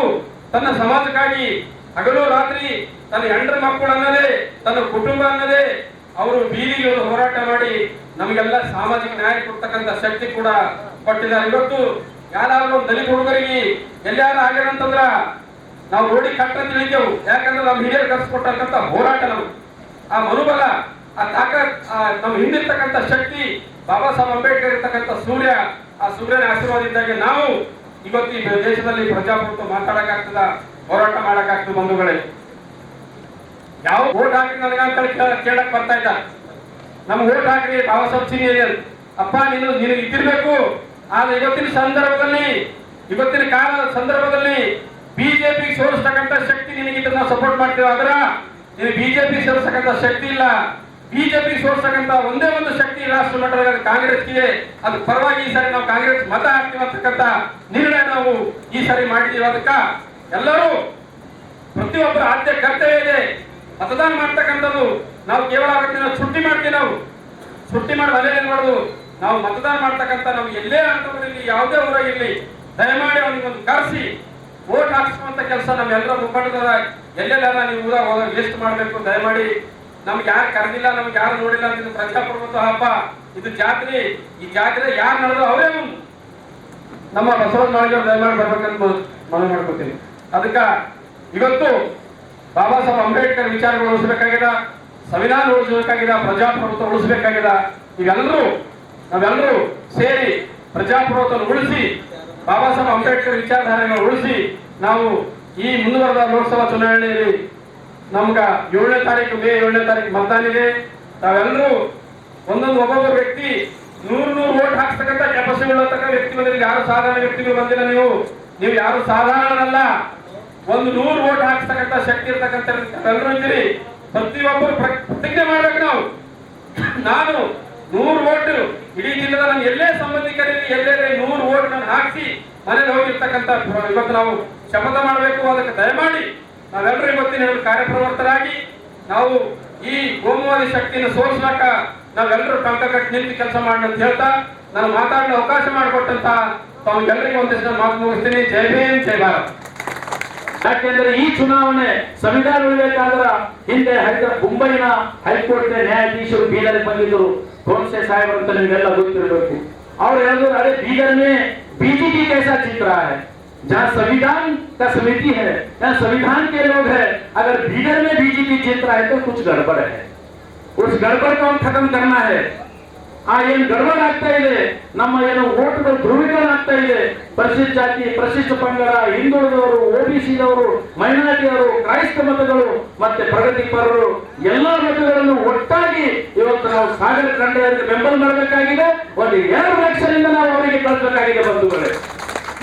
ತನ್ನ ಸಮಾಜಕ್ಕಾಗಿ ಹಗಲು ರಾತ್ರಿ ತನ್ನ ಹೆಂಡರ ಮಕ್ಕಳು ಅನ್ನೋದೇ, ತನ್ನ ಕುಟುಂಬ ಅನ್ನೋದೇ ಅವರು ಬೀದಿಗೆ ಹೋರಾಟ ಮಾಡಿ ನಮಗೆಲ್ಲ ಸಾಮಾಜಿಕ ನ್ಯಾಯ ಕೊಡ್ತಕ್ಕಂಥ ಶಕ್ತಿ ಕೂಡ ಕೊಟ್ಟಿದ್ದಾರೆ. ಇವತ್ತು ಯಾರಾದ್ರೂ ದಲಿತ ಹುಡುಗರಿಗೆ ಎಲ್ಲಾರು ಆಗ್ಯಾರ ಅಂತಂದ್ರ ನಾವು ರೋಡಿ ಕಟ್ಟ ತಿಳಿತೇವು, ಯಾಕಂದ್ರೆ ನಮ್ಮ ಹಿರಿಯರು ಕರ್ಸ್ಕೊಟ್ಟಂತ ಹೋರಾಟ ನಮ್ಗೆ ಆ ಮನುಬಲ, ಆ ತಾಕತ್, ನಮ್ಮ ಹಿಂದಿರ್ತಕ್ಕಂಥ ಶಕ್ತಿ ಬಾಬಾ ಸಾಹೇಬ್ ಅಂಬೇಡ್ಕರ್ ಇರ್ತಕ್ಕಂಥ ಸೂರ್ಯ, ಆ ಸೂರ್ಯನ ಆಶೀರ್ವಾದದಿಂದಾಗಿ ನಾವು ಇವತ್ತು ಈ ದೇಶದಲ್ಲಿ ಪ್ರಜಾಪ್ರಭುತ್ವ ಮಾತಾಡಕ್ಕಾಗ್ತದ, ಹೋರಾಟ ಮಾಡಕ್ಕಾಗ್ತದೆ. ಬಂಧುಗಳೇ, ಯಾವ ಓಟ್ ಹಾಕಿ ನನಗಂತ ಕೇಳಕ್ ಬರ್ತಾ ಇದ್ದ, ನಮ್ ಓಟ್ ಹಾಕ್ರಿ ಬಾಬಾ ಸಾಹೇಬ್ ಸೀನಿಯರ್ ಅಪ್ಪ, ನಿನಗೆ ಇದ್ದಿರ್ಬೇಕು. ಆದ್ರೆ ಇವತ್ತಿನ ಸಂದರ್ಭದಲ್ಲಿ ಬಿಜೆಪಿ ಸೋಲಿಸ್ತಕ್ಕಂಥ ಶಕ್ತಿ ನಿನಗಿದ್ರೆ ನಾವು ಸಪೋರ್ಟ್ ಮಾಡ್ತೇವೆ. ಆದ್ರ ನಿನಗೆ ಬಿಜೆಪಿ ಸೋಲಿಸ್ತಕ್ಕಂಥ ಶಕ್ತಿ ಇಲ್ಲ. ಬಿಜೆಪಿ ಸೋಲಿಸ್ತಕ್ಕಂಥ ಒಂದೇ ಒಂದು ಶಕ್ತಿ ರಾಷ್ಟ್ರ ಮಟ್ಟದಲ್ಲಿ ಕಾಂಗ್ರೆಸ್ಗೆ, ಅದು ಪರವಾಗಿ ಈ ಸಾರಿ ನಾವು ಕಾಂಗ್ರೆಸ್ ಮತ ಹಾಕ್ತೀವಿ ಅಂತಕ್ಕಂಥ ನಿರ್ಣಯ ನಾವು ಈ ಸಾರಿ ಮಾಡಿದೀವಿ. ಅದಕ್ಕ ಎಲ್ಲರೂ ಪ್ರತಿಯೊಬ್ಬರ ಆದ್ಯ ಕರ್ತವ್ಯ ಇದೆ ಮತದಾನ ಮಾಡ್ತಕ್ಕಂಥದ್ದು. ನಾವು ಕೇವಲ ನಾವು छुट्टी ಮಾಡ್ತೀವಿ, ನಾವು छुट्टी ಮಾಡಿ ಅಲ್ಲೇ ಏನ್ ಮಾಡೋದು, ನಾವು ಮತದಾನ ಮಾಡ್ತಕ್ಕಂಥ ನಾವು ಎಲ್ಲೇ ಅಂತಂದ್ರೆ ಯಾವುದೇ ಊರಾಗಿರ್ಲಿ, ದಯಮಾಡಿ ಅವನಿಗೆ ಒಂದು ಕರೆಸಿ ವೋಟ್ ಹಾಕಿಸುವಂತ ಕೆಲಸ ನಮ್ಮೆಲ್ಲರ ಮುಖಂಡರ ಎಲ್ಲೆಲ್ಲ ನೀವು ಊರಾಗ ಹೋದಾಗ ಲಿಸ್ಟ್ ಮಾಡಬೇಕು. ದಯಮಾಡಿ ನಮ್ಗೆ ಯಾರು ಕರೆದಿಲ್ಲ, ನಮ್ಗೆ ಯಾರು ನೋಡಿಲ್ಲ ಅಂತ ಇದು ಪ್ರಜಾಪ್ರಭುತ್ವ ಹಬ್ಬ, ಇದು ಜಾತ್ರೆ. ಈ ಜಾತ್ರೆ ಯಾರು ನಡೆದ್ರು ಅವರೇ ಮುಂದೆ. ನಮ್ಮ ಬಸವರಾಜ ಮಾಳಿಗೆ ದಯಮಾಡಿ ಬರ್ಬೇಕಂತ ಮನವಿ ಮಾಡ್ಕೊತೀನಿ. ಅದಕ್ಕೆ ಇವತ್ತು ಬಾಬಾ ಸಾಹೇಬ್ ಅಂಬೇಡ್ಕರ್ ವಿಚಾರಗಳು ಉಳಿಸಬೇಕಾಗಿದೆ, ಸಂವಿಧಾನ ಉಳಿಸಬೇಕಾಗಿದೆ, ಪ್ರಜಾಪ್ರಭುತ್ವ ಉಳಿಸಬೇಕಾಗಿದೆ. ನಾವೆಲ್ಲರೂ ಸೇರಿ ಪ್ರಜಾಪ್ರಭುತ್ವ ಉಳಿಸಿ, ಬಾಬಾ ಸಾಹೇಬ್ ಅಂಬೇಡ್ಕರ್ ವಿಚಾರಧಾರೆಯನ್ನು ಉಳಿಸಿ, ನಾವು ಈ ಮುಂದುವರೆದ ಲೋಕಸಭಾ ಚುನಾವಣೆಯಲ್ಲಿ ನಮ್ಗ 7ನೇ ತಾರೀಕು ಮೇ 7ನೇ ತಾರೀಕು ಮತದಾನ ಇದೆ. ತಾವೆಲ್ಲರೂ ಒಬ್ಬೊಬ್ಬ ವ್ಯಕ್ತಿ 100 ವೋಟ್ ಹಾಕ್ತಕ್ಕಂಥ ಕೆಪಾಸಿಟಿ ಉಳ್ಳತಕ್ಕ ವ್ಯಕ್ತಿ ಬಂದಿಲ್ಲ. ಯಾರು ಸಾಧಾರಣ ವ್ಯಕ್ತಿಗಳು ಬಂದಿಲ್ಲ. ನೀವು ಯಾರು ಸಾಧಾರಣನಲ್ಲ. 100 ವೋಟ್ ಹಾಕ್ತಕ್ಕಂಥ ಶಕ್ತಿ ಇರ್ತಕ್ಕಂಥ ಎಲ್ಲರೂ ಇದ್ದೀರಿ. ಪ್ರತಿಯೊಬ್ಬರು ಪ್ರತಿಜ್ಞೆ ಮಾಡ್ಬೇಕು. ನಾನು 100 ವೋಟ್ ಇಡೀ ಜಿಲ್ಲೆದ ನನ್ನ ಎಲ್ಲೇ ಸಂಬಂಧಿಕರಿಗೆ ಎಲ್ಲೇ 100 ವೋಟ್ ನಾನು ಹಾಕಿಸಿ ಮನೇಲಿ ಹೋಗಿರ್ತಕ್ಕಂಥ ಇವತ್ತು ನಾವು ಶಪಥ ಮಾಡಬೇಕು. ಅದಕ್ಕೆ ದಯಮಾಡಿ ನಾವೆಲ್ಲರೂ ಇವತ್ತಿನ ಕಾರ್ಯಪ್ರವರ್ತರಾಗಿ ನಾವು ಈ ಕೋಮುವಾದಿ ಶಕ್ತಿಯನ್ನು ಸೋಲಿಸ್ಲಾಕ ನಾವೆಲ್ಲರೂ ಟಂಕ ಕಟ್ಟಿ ನಿಂತು ಕೆಲಸ ಮಾಡಿ ಅಂತ ಹೇಳ್ತಾ ನಾನು ಮಾತಾಡಲು ಅವಕಾಶ ಮಾಡಿಕೊಟ್ಟಂತ ತಾವೆಲ್ಲರಿಗೂ ಒಂದಿಷ್ಟು ಮಾತು ಮುಗಿಸ್ತೀನಿ. ಜೈ ಭೀಮ್, ಜೈ ಭಾರತ್. ಯಾಕೆಂದ್ರೆ ಈ ಚುನಾವಣೆ ಸಂವಿಧಾನ ಉಳಿಬೇಕಾದ್ರ ಹಿಂದೆ ಮುಂಬೈನ ಹೈಕೋರ್ಟ್ ನ್ಯಾಯಾಧೀಶರು ಬೀದರ್ ಬಂದಿದ್ದರು. ಗೋಡ್ಸೆ ಸಾಹೇಬ್ ಅಂತ ನಿಮಗೆಲ್ಲ ಗೊತ್ತಿರಬೇಕು. ಅವ್ರು ಹೇಳಿದ್ರು, ಅರೆ बीदर में बीजेपी कैसा जीत रहा है, जहाँ संविधान का समिति है, जहाँ संविधान के लोग हैं, अगर बीदर में बीजेपी जीत रहा है तो कुछ गड़बड़ है. उस गड़बड़ को हम खत्म करना है. ಏನು ಗಡಬಡ ಆಗ್ತಾ ಇದೆ, ನಮ್ಮ ಏನು ಓಟ್ಗಳು ಧ್ರುವೀಕರಣ ಆಗ್ತಾ ಇದೆ. ಪರಿಶಿಷ್ಟ ಜಾತಿ, ಪರಿಶಿಷ್ಟ ಪಂಗಡ, ಹಿಂದುಳಿದವರು, OBC-ದವರು, ಮೈನಾರಿಟಿಯವರು, ಕ್ರೈಸ್ತ ಮತಗಳು ಮತ್ತೆ ಪ್ರಗತಿಪರರು ಎಲ್ಲ ಮತಗಳನ್ನು ಒಟ್ಟಾಗಿ ಇವತ್ತು ನಾವು ಸಾಗರ ಖಂಡರಿಗೆ ಬೆಂಬಲ ಮಾಡಬೇಕಾಗಿದೆ. ಒಂದು 2 ಲಕ್ಷದಿಂದ ನಾವು ಅವರಿಗೆ ಕಳಿಸಬೇಕಾಗಿದೆ. ಬಂಧುಗಳೇ,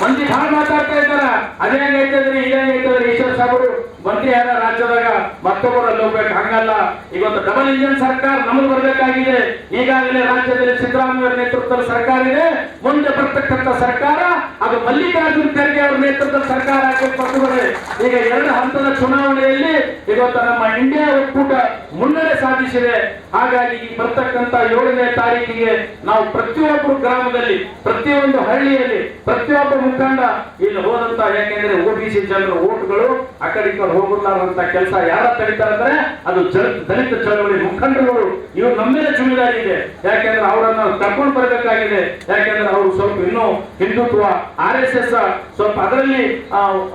ಮಂದಿ ಬಹಳ ಮಾತಾಡ್ತಾ ಇದ್ದಾರ, ಅದೇ ಹೆಂಗೈತದ್ರಿ ಇದೇ ಹೆಂಗೈತದ್ರಿ. ಈಶ್ವರ್ ಸಾಹೇಬರು ಮಂತ್ರಿ ಯಾರ ರಾಜ್ಯದಾಗ ಮತ್ತೊಬ್ಬರಲ್ಲಿ ಹೋಗ್ಬೇಕು. ಹಂಗಲ್ಲ, ಇವತ್ತು ಡಬಲ್ ಇಂಜಿನ್ ಸರ್ಕಾರ ನಮಗೆ ಬರಬೇಕಾಗಿದೆ. ಈಗಾಗಲೇ ರಾಜ್ಯದಲ್ಲಿ ಸಿದ್ದರಾಮಯ್ಯ ನೇತೃತ್ವದ ಸರ್ಕಾರ ಇದೆ. ಮುಂದೆ ಬರ್ತಕ್ಕಂಥ ಸರ್ಕಾರ ಅದು ಮಲ್ಲಿಕಾರ್ಜುನ್ ಖರ್ಗೆ ಅವರ ನೇತೃತ್ವದ ಸರ್ಕಾರ ಆಗಬೇಕು. ಈಗ 2 ಹಂತದ ಚುನಾವಣೆಯಲ್ಲಿ ಇವತ್ತು ನಮ್ಮ ಇಂಡಿಯಾ ಒಕ್ಕೂಟ ಮುನ್ನಡೆ ಸಾಧಿಸಿದೆ. ಹಾಗಾಗಿ ಈ ಬರ್ತಕ್ಕಂಥ 7ನೇ ತಾರೀಕಿಗೆ ನಾವು ಪ್ರತಿಯೊಬ್ಬರು ಗ್ರಾಮದಲ್ಲಿ, ಪ್ರತಿಯೊಂದು ಹಳ್ಳಿಯಲ್ಲಿ, ಪ್ರತಿಯೊಬ್ಬ ಮುಖಂಡ ಇಲ್ಲಿ ಹೋದಂತ, ಯಾಕೆಂದ್ರೆ OBC ಜನರ ಓಟ್ಗಳು ಆ ಕಡೆ ಹೋಗುತ್ತಾರಂತ ಕೆಲಸ ಯಾರ ತಡಿತಾರೆ ಅಂದ್ರೆ ಅದು ದಲಿತ ಚಳವಳಿ ಮುಖಂಡರುಗಳು. ಇವರು ನಮ್ಮ ಮೇಲೆ ಜವಾಬ್ದಾರಿ ಇದೆ. ಯಾಕೆಂದ್ರೆ ಅವರನ್ನ ಕರ್ಕೊಂಡು ಬರಬೇಕಾಗಿದೆ. ಯಾಕೆಂದ್ರೆ ಅವರು ಸ್ವಲ್ಪ ಇನ್ನೂ ಹಿಂದುತ್ವ, RSS ಸ್ವಲ್ಪ ಅದರಲ್ಲಿ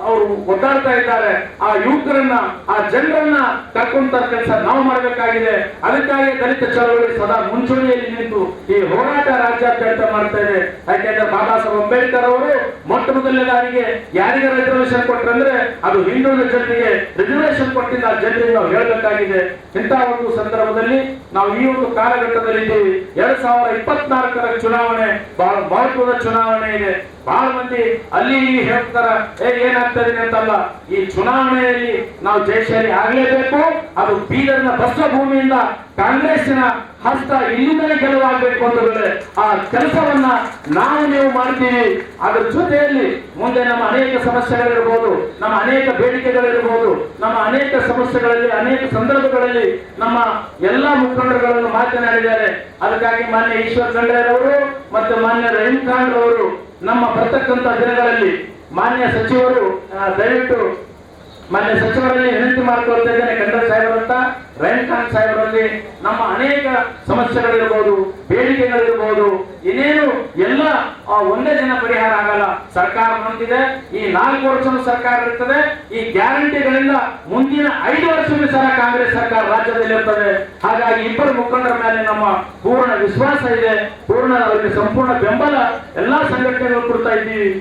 ಅವರು ಒದ್ದಾಡ್ತಾ ಇದ್ದಾರೆ. ಆ ಯುವಕರನ್ನ, ಆ ಜನರನ್ನ ಕರ್ಕೊಂತ ಕೆಲಸ ನಾವು ಮಾಡಬೇಕಾಗಿದೆ. ಅದಕ್ಕಾಗಿ ದಲಿತ ಚಳವಳಿ ಸದಾ ಮುಂಚೂಣಿಯಲ್ಲಿ ನಿಂತು ಈ ಹೋರಾಟ ರಾಜ್ಯಾದ್ಯಂತ ಮಾಡ್ತಾ ಇದೆ. ಯಾಕೆಂದ್ರೆ ಬಾಬಾ ಸಾಹೇಬ್ ಅಂಬೇಡ್ಕರ್ ಅವರು ಮೊಟ್ಟ ಮೊದಲನೇದಾರಿಗೆ ಯಾರಿಗೆ ರಿಸರ್ವೇಶನ್ ಕೊಟ್ಟರಂದ್ರೆ ಅದು ಹಿಂದುಳಿದ ಜನರಿಗೆ ರಿಸರ್ವೇಶನ್ ಕೊಟ್ಟಿದ್ದ ಜನರಿಗೆ ನಾವು ಹೇಳಬೇಕಾಗಿದೆ. ಇಂತಹ ಒಂದು ಸಂದರ್ಭದಲ್ಲಿ ನಾವು ಈ ಒಂದು ಕಾಲಘಟ್ಟದಲ್ಲಿ ಇದ್ದೀವಿ. 2024ರ ಚುನಾವಣೆ ಬಹಳ ಮಹತ್ವದ ಚುನಾವಣೆ ಇದೆ. ಬಹಳ ಮಂದಿ ಅಲ್ಲಿ ಇಲ್ಲಿ ಹೇಳ್ತಾರ, ಏನಾಗ್ತದೆ ಅಂತಲ್ಲ. ಈ ಚುನಾವಣೆಯಲ್ಲಿ ನಾವು ಜಯಶಾಲಿ ಆಗಲೇಬೇಕು. ಅದು ಬೀದರ್ನ ಬಸವ ಭೂಮಿಯಿಂದ ಕಾಂಗ್ರೆಸ್ಸಿನ ಹಸ್ತ ಇಲ್ಲಿಂದಲೇ ಗೆಲುವಾಗಬೇಕು ಅಂತಂದ್ರೆ ಆ ಕೆಲಸವನ್ನ ನೀವು ಮಾಡ್ತೀವಿ. ಅದ್ರ ಜೊತೆಯಲ್ಲಿ ಮುಂದೆ ನಮ್ಮ ಅನೇಕ ಸಮಸ್ಯೆಗಳಿರ್ಬೋದು, ನಮ್ಮ ಅನೇಕ ಬೇಡಿಕೆಗಳಿರ್ಬೋದು, ನಮ್ಮ ಅನೇಕ ಸಮಸ್ಯೆಗಳಲ್ಲಿ, ಅನೇಕ ಸಂದರ್ಭಗಳಲ್ಲಿ ನಮ್ಮ ಎಲ್ಲಾ ಮುಖಂಡರುಗಳನ್ನು ಮಾತನಾಡಿದ್ದಾರೆ. ಅದಕ್ಕಾಗಿ ಮಾನ್ಯ ಈಶ್ವರ್ ಖಂಡ್ರೆಯವರು ಮತ್ತು ಮಾನ್ಯ ರಹೀಂ ಖಾನ್ ಅವರು ನಮ್ಮ ಬರ್ತಕ್ಕಂಥ ದಿನಗಳಲ್ಲಿ ಮಾನ್ಯ ಸಚಿವರು ದಯವಿಟ್ಟು ಮಾನ್ಯ ಸಚಿವರಲ್ಲಿ ವಿನಂತಿ ಮಾಡಿಕೊಳ್ತಾ ಇದ್ದೇನೆ. ಖಂಡ್ರೆ ಸಾಹೇಬರಂತ, ರಹೀಂ ಖಾನ್ ಸಾಹೇಬರಲ್ಲಿ ನಮ್ಮ ಅನೇಕ ಸಮಸ್ಯೆಗಳಿರ್ಬೋದು, ಬೇಡಿಕೆಗಳಿರ್ಬೋದು, ಇನ್ನೇನು ಎಲ್ಲ ಒಂದೇ ದಿನ ಪರಿಹಾರ ಆಗಲ್ಲ. ಸರ್ಕಾರ ಹೊಂದಿದೆ. ಈ 4 ವರ್ಷ ಸರ್ಕಾರ ಇರ್ತದೆ. ಈ ಗ್ಯಾರಂಟಿಗಳಿಂದ ಮುಂದಿನ 5 ವರ್ಷವೂ ಸಹ ಕಾಂಗ್ರೆಸ್ ಸರ್ಕಾರ ರಾಜ್ಯದಲ್ಲಿ ಇರ್ತದೆ. ಹಾಗಾಗಿ ಇಬ್ಬರು ಮುಖಂಡರ ಮೇಲೆ ನಮ್ಮ ಪೂರ್ಣ ವಿಶ್ವಾಸ ಇದೆ. ಅವರಿಗೆ ಸಂಪೂರ್ಣ ಬೆಂಬಲ ಎಲ್ಲಾ ಸಂಘಟನೆಗಳು ಕೊಡ್ತಾ ಇದ್ದೀವಿ.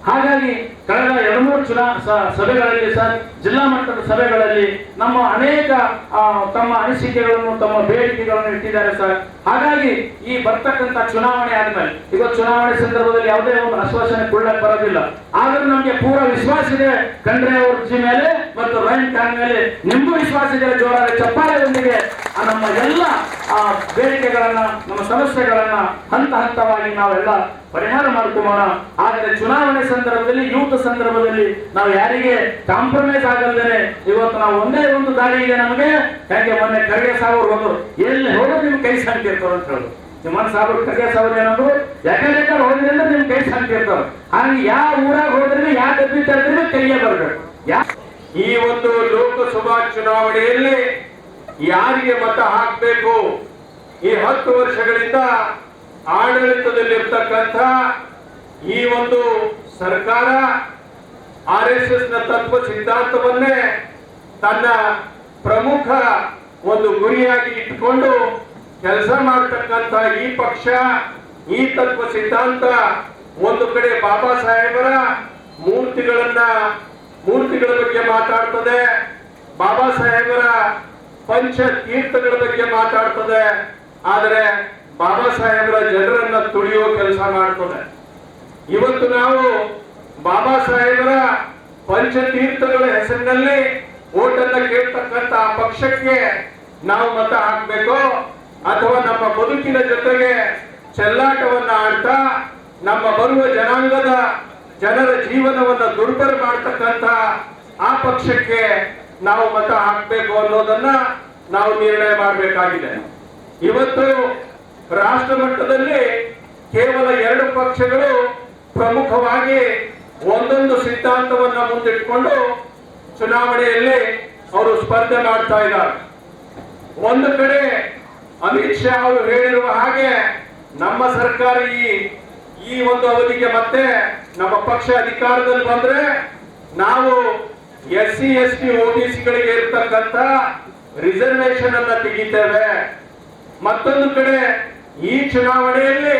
ಹಾಗಾಗಿ ಕಳೆದ 2-3 ಸಭೆಗಳಲ್ಲಿ ಸರ್, ಜಿಲ್ಲಾ ಮಟ್ಟದ ಸಭೆಗಳಲ್ಲಿ ನಮ್ಮ ಅನೇಕ ತಮ್ಮ ಅನಿಸಿಕೆಗಳನ್ನು, ತಮ್ಮ ಬೇಡಿಕೆಗಳನ್ನು ಇಟ್ಟಿದ್ದಾರೆ ಸರ್. ಹಾಗಾಗಿ ಈ ಬರ್ತಕ್ಕಂಥ ಚುನಾವಣೆ ಆದ್ಮೇಲೆ, ಇವತ್ತು ಚುನಾವಣೆ ಸಂದರ್ಭದಲ್ಲಿ ಯಾವುದೇ ಒಂದು ಆಶ್ವಾಸನೆ ಕೊಡ್ಲಕ್ಕೆ ಬರೋದಿಲ್ಲ. ಆದ್ರೂ ನಮ್ಗೆ ಪೂರ ವಿಶ್ವಾಸ ಇದೆ ಖಂಡ್ರೆ ಅವ್ರ ಮೇಲೆ ಮತ್ತು ರಹೀಂ ಖಾನ್ ಮೇಲೆ. ನಿಮಗೂ ವಿಶ್ವಾಸ ಇದೆ. ಜೋರಾದ ಚಪ್ಪಾಳೆಯೊಂದಿಗೆ ನಮ್ಮ ಎಲ್ಲ ಬೇಡಿಕೆಗಳನ್ನ, ನಮ್ಮ ಸಮಸ್ಯೆಗಳನ್ನ ಹಂತ ಹಂತವಾಗಿ ನಾವೆಲ್ಲ ಪರಿಹಾರ ಮಾಡ್ಕೊಳ್ಳೋಣ. ಆದರೆ ಚುನಾವಣೆ ಸಂದರ್ಭದಲ್ಲಿ, ಯೂತ್ ಸಂದರ್ಭದಲ್ಲಿ ನಾವು ಯಾರಿಗೆ ಕಾಂಪ್ರಮೈಸ್ ಆಗಲ್ದೇನೆ ಇವತ್ತು ನಾವು ಒಂದೇ ಒಂದು ದಾರಿ ಇದೆ ನಮಗೆ. ಯಾಕೆ ಮೊನ್ನೆ ಖರ್ಗೆ ಸಾಹೇಬರು ಹೋದ್ರು, ಎಲ್ಲಿ ಹೋದ್ರು ನಿಮ್ಗೆ ಕೈ ಸಂಖ್ಯೆ ಇರ್ತಾರ ಅಂತ ಹೇಳುದು. ನಿಮ್ಮ ಸಾಹೇಬರು ಖರ್ಗೆ ಸಾಹೇಬರು ಏನಂದ್ರು, ಯಾಕಂದ್ರೆ ಹೋದ್ರೆ ರೇಟ್ಸ್ ಅಂತ ಇರ್ತಾವ. ಹಂಗೆ ಯಾವ ಊರಾಗ ಹೋದ್ರೆ ಯಾವ ಡಬ್ಬಿ ತಂದ್ರೆ ಕೈಗೆ ಬರ್ಬೇಕು. ಈ ಒಂದು ಲೋಕಸಭಾ ಚುನಾವಣೆಯಲ್ಲಿ ಯಾರಿಗೆ ಮತ ಹಾಕಬೇಕು, ಈ 10 ವರ್ಷಗಳಿಂದ ಆಡಳಿತದಲ್ಲಿರ್ತಕ್ಕಂಥ ಈ ಒಂದು ಸರ್ಕಾರ RSS ನ ತತ್ವ ಸಿದ್ಧಾಂತವನ್ನೇ ತನ್ನ ಪ್ರಮುಖ ಒಂದು ಗುರಿಯಾಗಿ ಇಟ್ಟುಕೊಂಡು ಕೆಲಸ ಮಾಡತಕ್ಕಂಥ ಈ ಪಕ್ಷ, ಈ ತತ್ವ ಸಿದ್ಧಾಂತ ಒಂದು ಕಡೆ ಬಾಬಾ ಸಾಹೇಬರ ಮೂರ್ತಿಗಳ ಬಗ್ಗೆ ಮಾತಾಡ್ತದೆ, ಬಾಬಾ ಸಾಹೇಬರ ಪಂಚ ತೀರ್ಥಗಳ ಬಗ್ಗೆ ಮಾತಾಡ್ತದೆ, ಆದರೆ ಬಾಬಾ ಸಾಹೇಬರ ಜನರನ್ನ ತುಳಿಯುವ ಕೆಲಸ ಮಾಡ್ತದೆ. ಇವತ್ತು ನಾವು ಬಾಬಾ ಸಾಹೇಬರ ಪಂಚತೀರ್ಥಗಳ ಹೆಸರಿನಲ್ಲಿ ಓಟನ್ನ ಕೇಳ್ತಕ್ಕಂತ ಪಕ್ಷಕ್ಕೆ ನಾವು ಮತ ಹಾಕಬೇಕು, ಅಥವಾ ನಮ್ಮ ಬದುಕಿನ ಜೊತೆಗೆ ಚೆಲ್ಲಾಟವನ್ನ ಆಡ್ತಾ ನಮ್ಮ ಬರುವ ಜನಾಂಗದ ಜನರ ಜೀವನವನ್ನ ದುರ್ಬರ ಮಾಡ್ತಕ್ಕಂಥ ಆ ಪಕ್ಷಕ್ಕೆ ನಾವು ಮತ ಹಾಕಬೇಕು ಅನ್ನೋದನ್ನ ನಾವು ನಿರ್ಣಯ ಮಾಡಬೇಕಾಗಿದೆ. ಇವತ್ತು ರಾಷ್ಟ್ರ ಮಟ್ಟದಲ್ಲಿ ಕೇವಲ 2 ಪಕ್ಷಗಳು ಪ್ರಮುಖವಾಗಿ ಒಂದೊಂದು ಸಿದ್ಧಾಂತವನ್ನ ಮುಂದಿಟ್ಕೊಂಡು ಚುನಾವಣೆಯಲ್ಲಿ ಅವರು ಸ್ಪರ್ಧೆ ಮಾಡ್ತಾ ಇದ್ದಾರೆ. ಒಂದು ಕಡೆ ಅಮಿತ್ ಶಾ ಅವರು ಹೇಳಿರುವ ಹಾಗೆ ನಮ್ಮ ಸರ್ಕಾರ ಈ ಒಂದು ಅವಧಿಗೆ ಮತ್ತೆ ನಮ್ಮ ಪಕ್ಷ ಅಧಿಕಾರದಲ್ಲಿ ಬಂದ್ರೆ ನಾವು SC ST OBC ಗಳಿಗೆ ಇರ್ತಕ್ಕಂಥ ರಿಸರ್ವೇಶನ್ ಅನ್ನ ತೆಗಿತೇವೆ. ಮತ್ತೊಂದು ಕಡೆ ಈ ಚುನಾವಣೆಯಲ್ಲಿ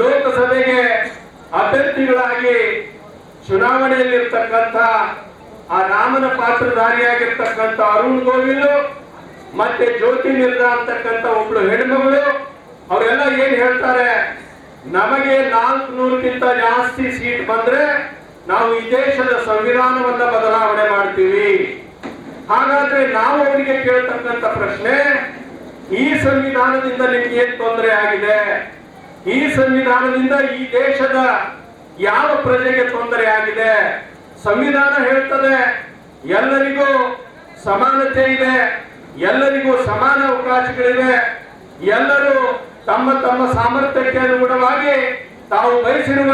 ಲೋಕಸಭೆಗೆ ಅಭ್ಯರ್ಥಿಗಳಾಗಿ ಚುನಾವಣೆಯಲ್ಲಿರ್ತಕ್ಕಂಥ ಆ ನಾಮನ ಪಾತ್ರಧಾರಿಯಾಗಿರ್ತಕ್ಕಂಥ ಅರುಣ್ ಗೋವಿಲ್ ಮತ್ತೆ ಜ್ಯೋತಿ ಮಿರ್ಜಾ ಅಂತಕ್ಕಂಥ ಒಬ್ಳು ಹೆಣ್ಮಗಳು, ಅವರೆಲ್ಲ ಏನ್ ಹೇಳ್ತಾರೆ, ನಮಗೆ 400ಕ್ಕಿಂತ ಜಾಸ್ತಿ ಸೀಟ್ ಬಂದ್ರೆ ನಾವು ಈ ದೇಶದ ಸಂವಿಧಾನವನ್ನ ಬದಲಾವಣೆ ಮಾಡ್ತೀವಿ. ಹಾಗಾದ್ರೆ ನಾವು ಅವರಿಗೆ ಕೇಳ್ತಕ್ಕಂಥ ಪ್ರಶ್ನೆ, ಈ ಸಂವಿಧಾನದಿಂದ ನಿಮ್ಗೆ ಏನ್ ತೊಂದರೆ ಆಗಿದೆ? ಈ ಸಂವಿಧಾನದಿಂದ ಈ ದೇಶದ ಯಾವ ಪ್ರಜೆಗೆ ತೊಂದರೆ ಆಗಿದೆ? ಸಂವಿಧಾನ ಹೇಳ್ತದೆ ಎಲ್ಲರಿಗೂ ಸಮಾನತೆ ಇದೆ, ಎಲ್ಲರಿಗೂ ಸಮಾನ ಅವಕಾಶಗಳಿವೆ, ಎಲ್ಲರೂ ತಮ್ಮ ತಮ್ಮ ಸಾಮರ್ಥ್ಯಕ್ಕೆ ಅನುಗುಣವಾಗಿ ತಾವು ಬಯಸಿರುವ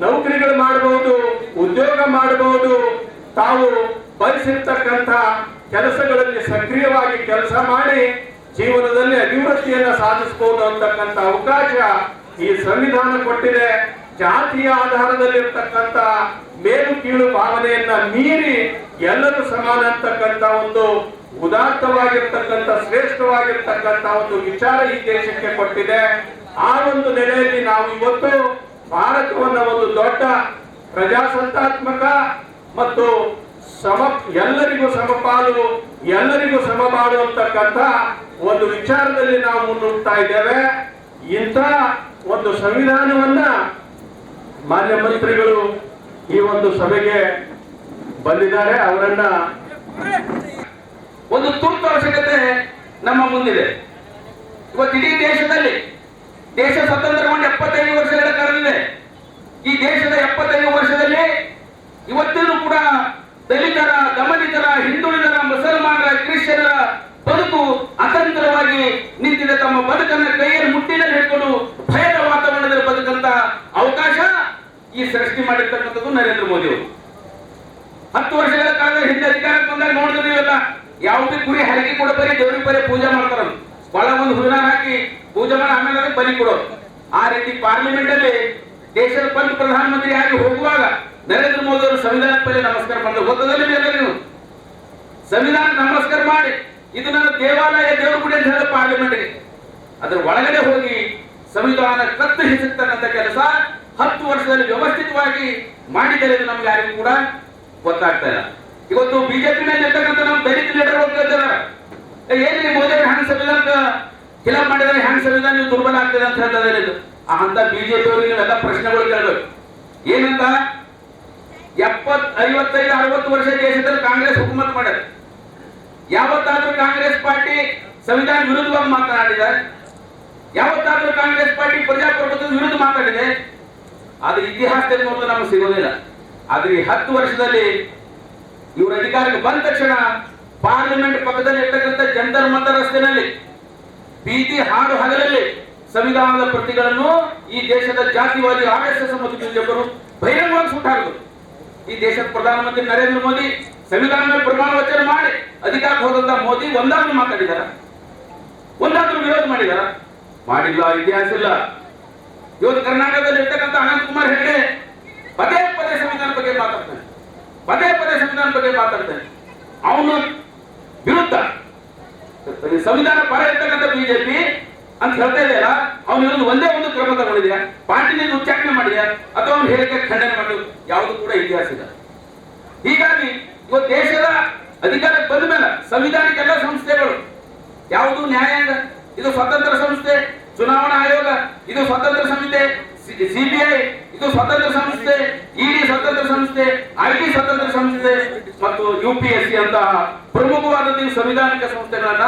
ನೌಕರಿಗಳು ಮಾಡಬಹುದು, ಉದ್ಯೋಗ ಮಾಡಬಹುದು, ತಾವು ಬಯಸಿರ್ತಕ್ಕಂಥ ಕೆಲಸಗಳಲ್ಲಿ ಸಕ್ರಿಯವಾಗಿ ಕೆಲಸ ಮಾಡಿ ಜೀವನದಲ್ಲಿ ಅಭಿವೃದ್ಧಿಯನ್ನ ಸಾಧಿಸಬಹುದು ಅಂತಕ್ಕಂಥ ಅವಕಾಶ ಈ ಸಂವಿಧಾನ ಕೊಟ್ಟಿದೆ. ಜಾತಿಯ ಆಧಾರದಲ್ಲಿರ್ತಕ್ಕಂಥ ಮೇಲು ಕೀಳು ಭಾವನೆಯನ್ನ ಮೀರಿ ಎಲ್ಲರೂ ಸಮಾನ ಅಂತಕ್ಕಂಥ ಒಂದು ಉದಾತ್ತವಾಗಿರ್ತಕ್ಕಂಥ ಶ್ರೇಷ್ಠವಾಗಿರ್ತಕ್ಕಂಥ ಒಂದು ವಿಚಾರ ಈ ದೇಶಕ್ಕೆ ಕೊಟ್ಟಿದೆ. ಆ ಒಂದು ನೆಲೆಯಲ್ಲಿ ನಾವು ಇವತ್ತು ಭಾರತವನ್ನ ಒಂದು ದೊಡ್ಡ ಪ್ರಜಾಸತ್ತಾತ್ಮಕ ಮತ್ತು ಎಲ್ಲರಿಗೂ ಸಮಪಾಲು, ಎಲ್ಲರಿಗೂ ಸಮಬಾಳು ಅಂತಕ್ಕಂಥ ಒಂದು ವಿಚಾರದಲ್ಲಿ ನಾವು ಮುನ್ನುಗ್ತಾ ಇದ್ದೇವೆ. ಇಂಥ ಒಂದು ಸಂವಿಧಾನವನ್ನ ಮಾನ್ಯ ಮಂತ್ರಿಗಳು ಈ ಒಂದು ಸಭೆಗೆ ಬಂದಿದ್ದಾರೆ. ಅವರನ್ನ ಒಂದು ತುರ್ತು ಅವಶ್ಯಕತೆ ನಮ್ಮ ಮುಂದಿದೆ. ಇವತ್ತು ಇಡೀ ದೇಶದಲ್ಲಿ ದೇಶ ಸ್ವತಂತ್ರಗೊಂಡು 75 ವರ್ಷಗಳ ಕಳೆದಿದೆ. ಈ ದೇಶದ 75 ವರ್ಷದಲ್ಲಿ ಇವತ್ತಿಗೂ ಕೂಡ ದಲಿತರ, ದಮನಿತರ, ಹಿಂದುಳಿದರ, ಮುಸಲ್ಮಾನರ, ಕ್ರಿಶ್ಚಿಯನರ ಬದುಕು ಅತಂತ್ರವಾಗಿ ನಿಂತಿದೆ. ತಮ್ಮ ಬದುಕನ್ನು ಕೈಯಲ್ಲಿ ಮುಟ್ಟಿನಲ್ಲಿ ಹಿಡ್ಕೊಂಡು ಭಯದ ವಾತಾವರಣದಲ್ಲಿ ಬದುಕಂತ ಅವಕಾಶ ಈ ಸೃಷ್ಟಿ ಮಾಡಿರ್ತಕ್ಕಂಥದ್ದು ನರೇಂದ್ರ ಮೋದಿ ಅವರು. 10 ವರ್ಷಗಳ ಕಾಲ ಹಿಂದೆ ಅಧಿಕಾರಕ್ಕೆ ಬಂದಾಗ ನೋಡಿದ್ರೆ ಇವೆಲ್ಲ ಯಾವುದೇ ಗುರಿ ಹರಗಿ ಕೂಡ ಬರೀ ದೇವರಿಗೆ ಬರೀ ಪೂಜೆ ಮಾಡ್ತಾರ, ಬಹಳ ಒಂದು ಹೂವಿನ ಹಾಕಿ ಪೂಜೆ ಮಾಡಿ ಆಮೇಲೆ ಅದಕ್ಕೆ ಬಲಿ ಕೊಡೋದು. ಆ ರೀತಿ ಪಾರ್ಲಿಮೆಂಟ್ ಅಲ್ಲಿ ದೇಶದ ಪ್ರಧಾನಮಂತ್ರಿ ಆಗಿ ಹೋಗುವಾಗ ನರೇಂದ್ರ ಮೋದಿ ಅವರು ಸಂವಿಧಾನದ ಮೇಲೆ ನಮಸ್ಕಾರ ಮಾಡಿದ್ರು. ಗೊತ್ತದಲ್ಲಿ ಎಲ್ಲರಿಗೂ ಸಂವಿಧಾನ ನಮಸ್ಕಾರ ಮಾಡಿ ಇದು ನನ್ನ ದೇವಾಲಯ, ದೇವರ ಗುಡಿ ಅಂತ ಹೇಳಿದ ಪಾರ್ಲಿಮೆಂಟ್ಗೆ ಅದ್ರ ಒಳಗಡೆ ಹೋಗಿ ಸಂವಿಧಾನ ಕತ್ತು ಹಿಸುತ್ತಕ್ಕಂಥ ಕೆಲಸ 10 ವರ್ಷದಲ್ಲಿ ವ್ಯವಸ್ಥಿತವಾಗಿ ಮಾಡಿದರೆ ಇದು ನಮ್ಗೆ ಯಾರಿಗೂ ಕೂಡ ಗೊತ್ತಾಗ್ತಾ ಇಲ್ಲ. ಇವತ್ತು ಬಿಜೆಪಿನಲ್ಲಿ ಇರ್ತಕ್ಕಂಥ ನಮ್ಮ ದಲಿತ ಲೀಡರ್ ಹೋಗ್ತಿದ್ದಾರೆ, ಏನ್ರಿ ಮೋದಿ ಅವರು ಹ್ಯಾಂಗ್ ಸಂವಿಧಾನ ಖಿಲಾಫ್ ಮಾಡಿದರೆ ಹ್ಯಾಂಗ್ ಸಂವಿಧಾನ ನೀವು ದುರ್ಬಲ ಆಗ್ತದೆ ಅಂತ ಹೇಳ್ತಾರೆ. ಅಂತ ಬಿಜೆಪಿ ಅವರಿಗೆ ನೀವೆಲ್ಲ ಪ್ರಶ್ನೆಗಳು ಕೇಳಬೇಕು. ಏನಂತ 70, 55, 60 ವರ್ಷ ದೇಶದಲ್ಲಿ ಕಾಂಗ್ರೆಸ್ ಹುಕುಮತ್ ಮಾಡಿದೆ. ಯಾವತ್ತಾದ್ರೂ ಕಾಂಗ್ರೆಸ್ ಪಾರ್ಟಿ ಸಂವಿಧಾನ ವಿರುದ್ಧವಾಗಿ ಮಾತನಾಡಿದೆ? ಯಾವತ್ತಾದ್ರೂ ಕಾಂಗ್ರೆಸ್ ಪಾರ್ಟಿ ಪ್ರಜಾಪ್ರಭುತ್ವದ ವಿರುದ್ಧ ಮಾತಾಡಿದೆ? ಅದು ಇತಿಹಾಸದಲ್ಲಿ ನೋಡಿದ್ರೆ ನಮಗೆ ಸಿಗೋದಿಲ್ಲ. ಆದ್ರೆ ಈ 10 ವರ್ಷದಲ್ಲಿ ಇವರು ಅಧಿಕಾರಕ್ಕೆ ಬಂದ ತಕ್ಷಣ ಪಾರ್ಲಿಮೆಂಟ್ ಪಕ್ಕದಲ್ಲಿ ಇರ್ತಕ್ಕಂಥ ಜಂತರ್ ಮಂತರ್ ರಸ್ತೆನಲ್ಲಿ ಬೀದಿ ಹಾಡು ಹಗಲಲ್ಲಿ ಸಂವಿಧಾನದ ಪ್ರತಿಗಳನ್ನು ಈ ದೇಶದ ಜಾತಿವಾದಿ RSS ಮತ್ತು ಬಿಜೆಪಿಯವರು ಬಹಿರಂಗವಾಗಿ ಸುಟ್ಟಾಕಿದ್ರು. ಈ ದೇಶದ ಪ್ರಧಾನಮಂತ್ರಿ ನರೇಂದ್ರ ಮೋದಿ ಸಂವಿಧಾನ ಮೇಲೆ ಪ್ರಮಾಣ ವಚನ ಮಾಡಿ ಅಧಿಕಾರಕ್ಕೆ ಹೋದಂತ ಮೋದಿ ಒಂದಾದ್ರೂ ಮಾತಾಡಿದಾರ? ಒಂದಾದ್ರೂ ವಿರೋಧ ಮಾಡಿದಾರ? ಮಾಡಿಲ್ಲ. ಇತಿಹಾಸ ಇಲ್ಲ. ಇವತ್ತು ಕರ್ನಾಟಕದಲ್ಲಿ ಇರ್ತಕ್ಕಂಥ ಅನಂತ್ ಕುಮಾರ್ ಹೆಗಡೆ ಪದೇ ಪದೇ ಸಂವಿಧಾನ ಬಗ್ಗೆ ಮಾತಾಡ್ತಾನೆ, ಪದೇ ಪದೇ ಸಂವಿಧಾನ ಬಗ್ಗೆ ಮಾತಾಡ್ತಾನೆ. ಅವನು ವಿರುದ್ಧ ಸಂವಿಧಾನ ಪರ ಇರ್ತಕ್ಕಂಥ ಬಿಜೆಪಿ ಅಂತ ಹೇಳ್ತಾ ಇದೆಯಲ್ಲ, ಅವನು ಇರೋದು ಒಂದೇ ಒಂದು ಕ್ರಮ ತಗೊಂಡಿದ್ಯಾ? ಪಾರ್ಟಿನಿಂದ ಉಚ್ಚಾಟನೆ ಮಾಡಿದ್ಯಾ? ಅಥವಾ ಅವನು ಹೇಳಿಕೆ ಖಂಡನೆ ಮಾಡೋದು? ಯಾವುದು ಕೂಡ ಇತಿಹಾಸ ಇಲ್ಲ. ಹೀಗಾಗಿ ಇವತ್ತು ದೇಶದ ಅಧಿಕಾರಕ್ಕೆ ಬಂದ ಮೇಲೆ ಸಂವಿಧಾನಿಕ ಎಲ್ಲ ಸಂಸ್ಥೆಗಳು ಯಾವುದು ನ್ಯಾಯಾಂಗ ಇದು ಸ್ವತಂತ್ರ ಸಂಸ್ಥೆ, ಚುನಾವಣಾ ಆಯೋಗ ಇದು ಸ್ವತಂತ್ರ ಸಂಸ್ಥೆ, CBI ಇದು ಸ್ವತಂತ್ರ ಸಂಸ್ಥೆ, ED ಸ್ವತಂತ್ರ ಸಂಸ್ಥೆ, IT ಸ್ವತಂತ್ರ ಸಂಸ್ಥೆ ಮತ್ತು UPSC ಅಂತಹ ಪ್ರಮುಖವಾದ ಸಂವಿಧಾನಿಕ ಸಂಸ್ಥೆಗಳನ್ನ